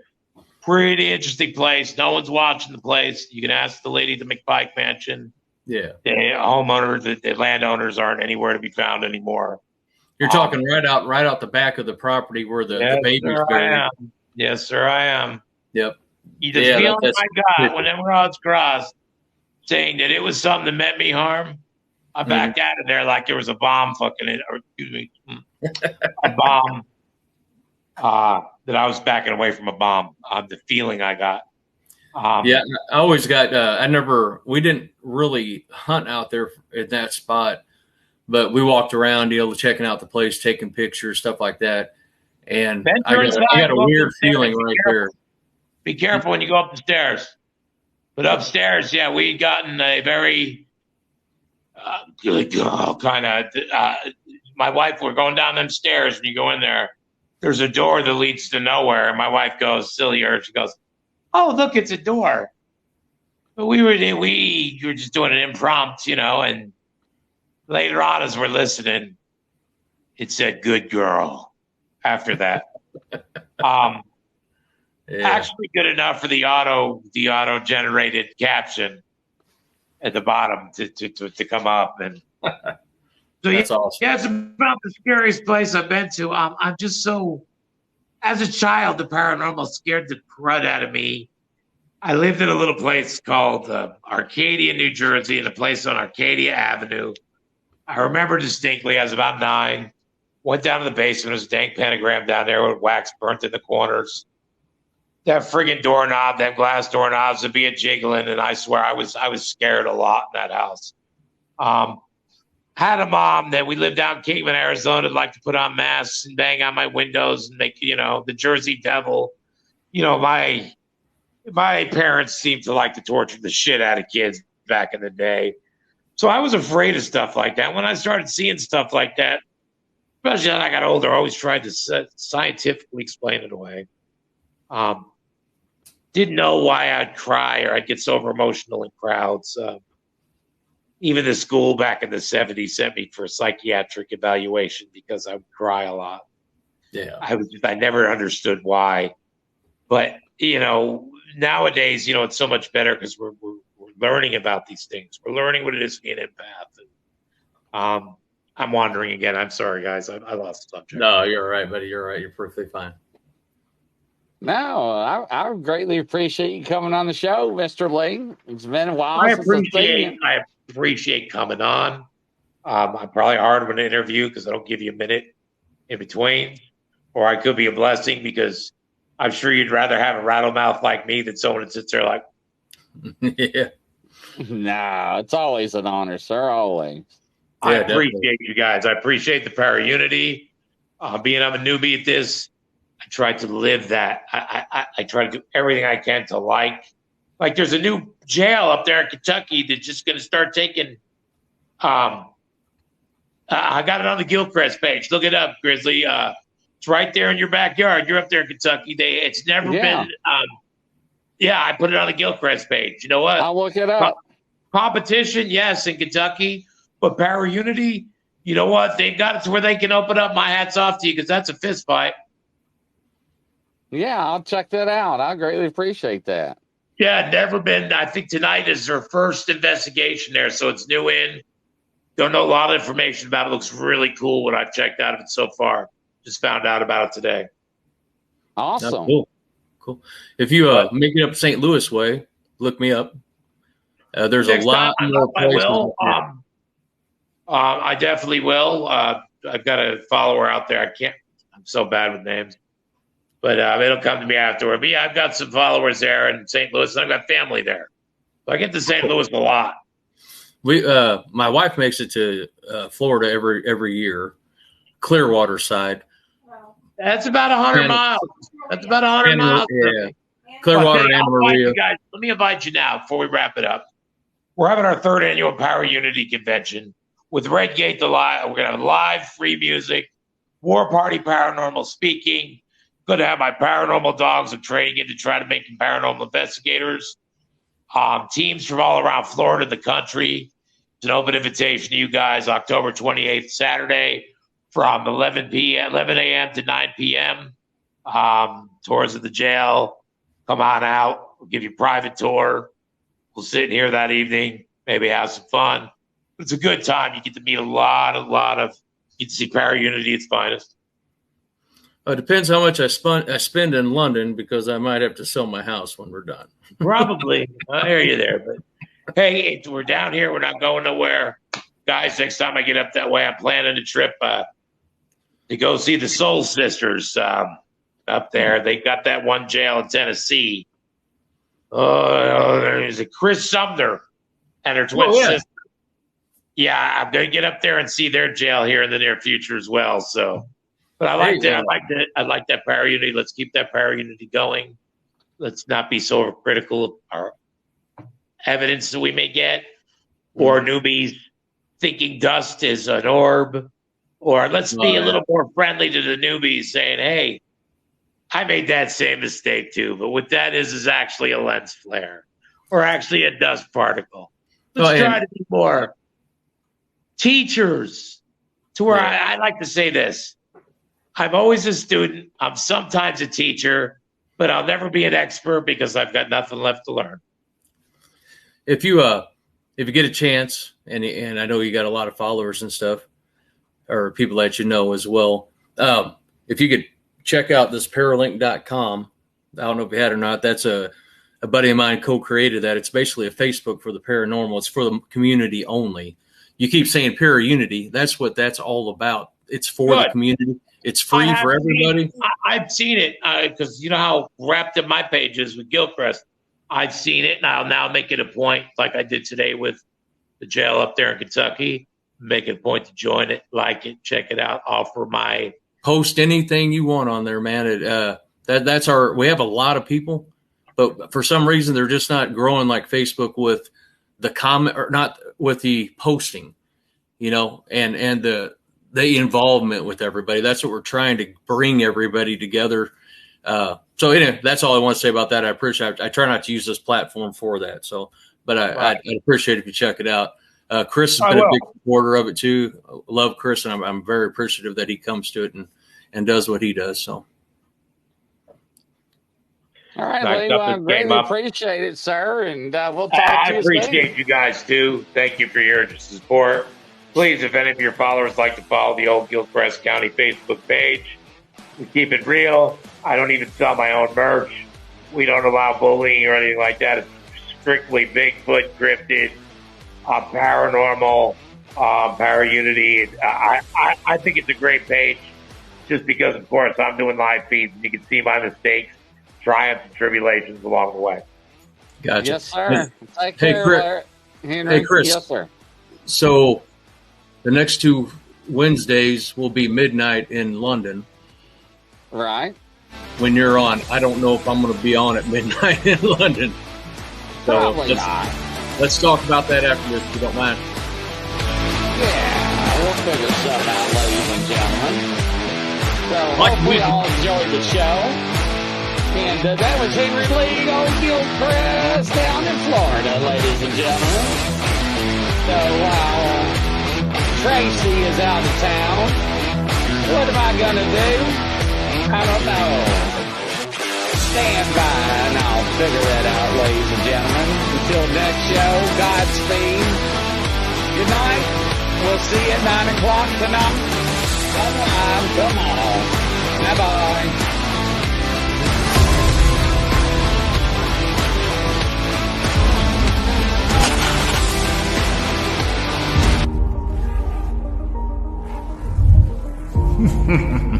Pretty interesting place. No one's watching the place. You can ask the lady at the McPike Mansion. Yeah. The homeowners, the landowners aren't anywhere to be found anymore. You're talking right out the back of the property where the baby's buried. Yes, sir, I am. Yep. You just feeling I got when them rods crossed, saying that it was something that meant me harm. I backed out of there like there was a bomb a bomb. That I was backing away from a bomb. The feeling I got. I always got. We didn't really hunt out there at that spot, but we walked around, checking out the place, taking pictures, stuff like that. And I got a weird feeling right there. Be careful when you go up the stairs. But upstairs, we'd gotten a very good girl kind of. My wife, we're going down them stairs, and you go in there. There's a door that leads to nowhere, and my wife goes, silly her. She goes, "Oh, look, it's a door." But we were just doing an impromptu, and later on, as we're listening, it said "good girl" after that. Actually good enough for the auto generated caption at the bottom to come up. And so that's awesome. Yeah, it's about the scariest place I've been to. I'm just so, as a child, the paranormal scared the crud out of me. I lived in a little place called Arcadia, New Jersey, in a place on Arcadia Avenue. I remember distinctly, I was about 9, went down to the basement. There was a dank pentagram down there with wax burnt in the corners. That friggin' doorknob, that glass doorknobs would be a jiggling, and I swear I was scared a lot in that house. Had a mom that we lived out in Kingman, Arizona, liked to put on masks and bang on my windows and make, the Jersey Devil. My parents seemed to like to torture the shit out of kids back in the day. So I was afraid of stuff like that. When I started seeing stuff like that, especially as I got older, I always tried to scientifically explain it away. Didn't know why I'd cry or I'd get so over emotional in crowds. Even the school back in the 70s sent me for a psychiatric evaluation because I would cry a lot. Yeah. I never understood why. But, nowadays, it's so much better because we're learning about these things. We're learning what it is to be an empath. And, I'm wandering again. I'm sorry, guys. I lost the subject. No, you're all right, buddy. You're all right. You're perfectly fine. No, I greatly appreciate you coming on the show, Mr. Lee. It's been a while I since I've seen you. appreciate coming on. I'm probably hard with an interview because I don't give you a minute in between, or I could be a blessing because I'm sure you'd rather have a rattle mouth like me than someone that sits there like. Yeah. No, it's always an honor, sir. Always. I Yeah, appreciate definitely. you guys. I appreciate the Para Unity. Being I'm a newbie at this, I try to live that. I try to do everything I can to like there's a new jail up there in Kentucky that's just going to start taking. I got it on the Gilchrist page. Look it up, Grizzly. It's right there in your backyard. You're up there in Kentucky. It's never been. Yeah, I put it on the Gilchrist page. You know what? I'll look it up. Competition, yes, in Kentucky, but Para Unity, you know what? They've got it to where they can open up. My hat's off to you because that's a fist fight. Yeah, I'll check that out. I greatly appreciate that. Yeah, never been. I think tonight is their first investigation there, so it's new in. Don't know a lot of information about it. Looks really cool what I've checked out of it so far. Just found out about it today. Awesome. Oh, cool. If you make it up St. Louis way, look me up. There's Next a lot more places. I will. I definitely will. I've got a follower out there. I'm so bad with names. But it'll come to me afterward. But yeah, I've got some followers there in St. Louis, and I've got family there. So I get to St. Louis a lot. My wife makes it to Florida every year, Clearwater side. That's about 100 miles. That's about 100 miles. Yeah. Clearwater, Anna Maria. Guys, let me invite you now before we wrap it up. We're having our third annual Para Unity convention with Redgate the Live. We're going to have live free music, War Party Paranormal speaking. Going to have my paranormal dogs of training in to try to make them paranormal investigators. Teams from all around Florida, the country. It's an open invitation to you guys. October 28th, Saturday, from 11 a.m. to 9 p.m. Tours of the jail. Come on out. We'll give you a private tour. We'll sit here that evening, maybe have some fun. It's a good time. You get to meet a lot of. You get to see Para Unity at its finest. It depends how much I spend in London because I might have to sell my house when we're done. Probably. I hear you there. But hey, we're down here. We're not going nowhere. Guys, next time I get up that way, I'm planning a trip to go see the Soul Sisters up there. They got that one jail in Tennessee. There's a Chris Sumner and her twin sister. Yeah, I'm going to get up there and see their jail here in the near future as well. So. But I like that. I like that Para Unity. Let's keep that Para Unity going. Let's not be so critical of our evidence that we may get, or newbies thinking dust is an orb, or let's be a little more friendly to the newbies, saying, "Hey, I made that same mistake too, but what that is actually a lens flare, or actually a dust particle." Let's try to be more teachers. To where I like to say this. I'm always a student. I'm sometimes a teacher, but I'll never be an expert because I've got nothing left to learn. If you get a chance, and I know you got a lot of followers and stuff, or people that you know as well, if you could check out this Paralink.com, I don't know if you had or not. That's a buddy of mine co-created that. It's basically a Facebook for the paranormal. It's for the community only. You keep saying Para Unity. That's what that's all about. It's for the community. It's free for everybody. I've seen it because you know how wrapped up my page is with Gilchrist. I've seen it, and I'll now make it a point, like I did today with the jail up there in Kentucky. Make it a point to join it, like it, check it out, offer my post anything you want on there, man. That's our. We have a lot of people, but for some reason they're just not growing like Facebook with the comment or not with the posting, you know, and the involvement with everybody. That's what we're trying to bring everybody together. So anyway, that's all I want to say about that. I appreciate. I try not to use this platform for that. So, but I'd appreciate if you check it out. Chris has been a big supporter of it too. I love Chris, and I'm very appreciative that he comes to it and does what he does. So, All right, Nice Lee. stuff Well, I that came greatly up. appreciate it, sir. And we'll talk I to you soon. appreciate you guys too. Thank you for your interest and support. Please, if any of your followers like to follow the Old Gilchrist County Facebook page, we keep it real. I don't even sell my own merch. We don't allow bullying or anything like that. It's strictly Bigfoot, cryptid, paranormal, para-unity. I think it's a great page just because, of course, I'm doing live feeds and you can see my mistakes, triumphs, and tribulations along the way. Gotcha. Yes, sir. Take Hey, care, Chris. Larry. Henry. Hey, Chris. Yes, sir. So the next 2 Wednesdays will be midnight in London. Right. When you're on, I don't know if I'm going to be on at midnight in London. So Probably not. let's talk about that after this, if you don't mind. Yeah, we'll figure something out, ladies and gentlemen. So hopefully all enjoyed the show. And that was Henry Lee, Old Gilchrist down in Florida, ladies and gentlemen. So while Tracy is out of town, what am I going to do? I don't know. Stand by and I'll figure it out, ladies and gentlemen. Until next show, Godspeed. Good night. We'll see you at 9 o'clock tonight. Come on. Bye-bye. Ha ha ha.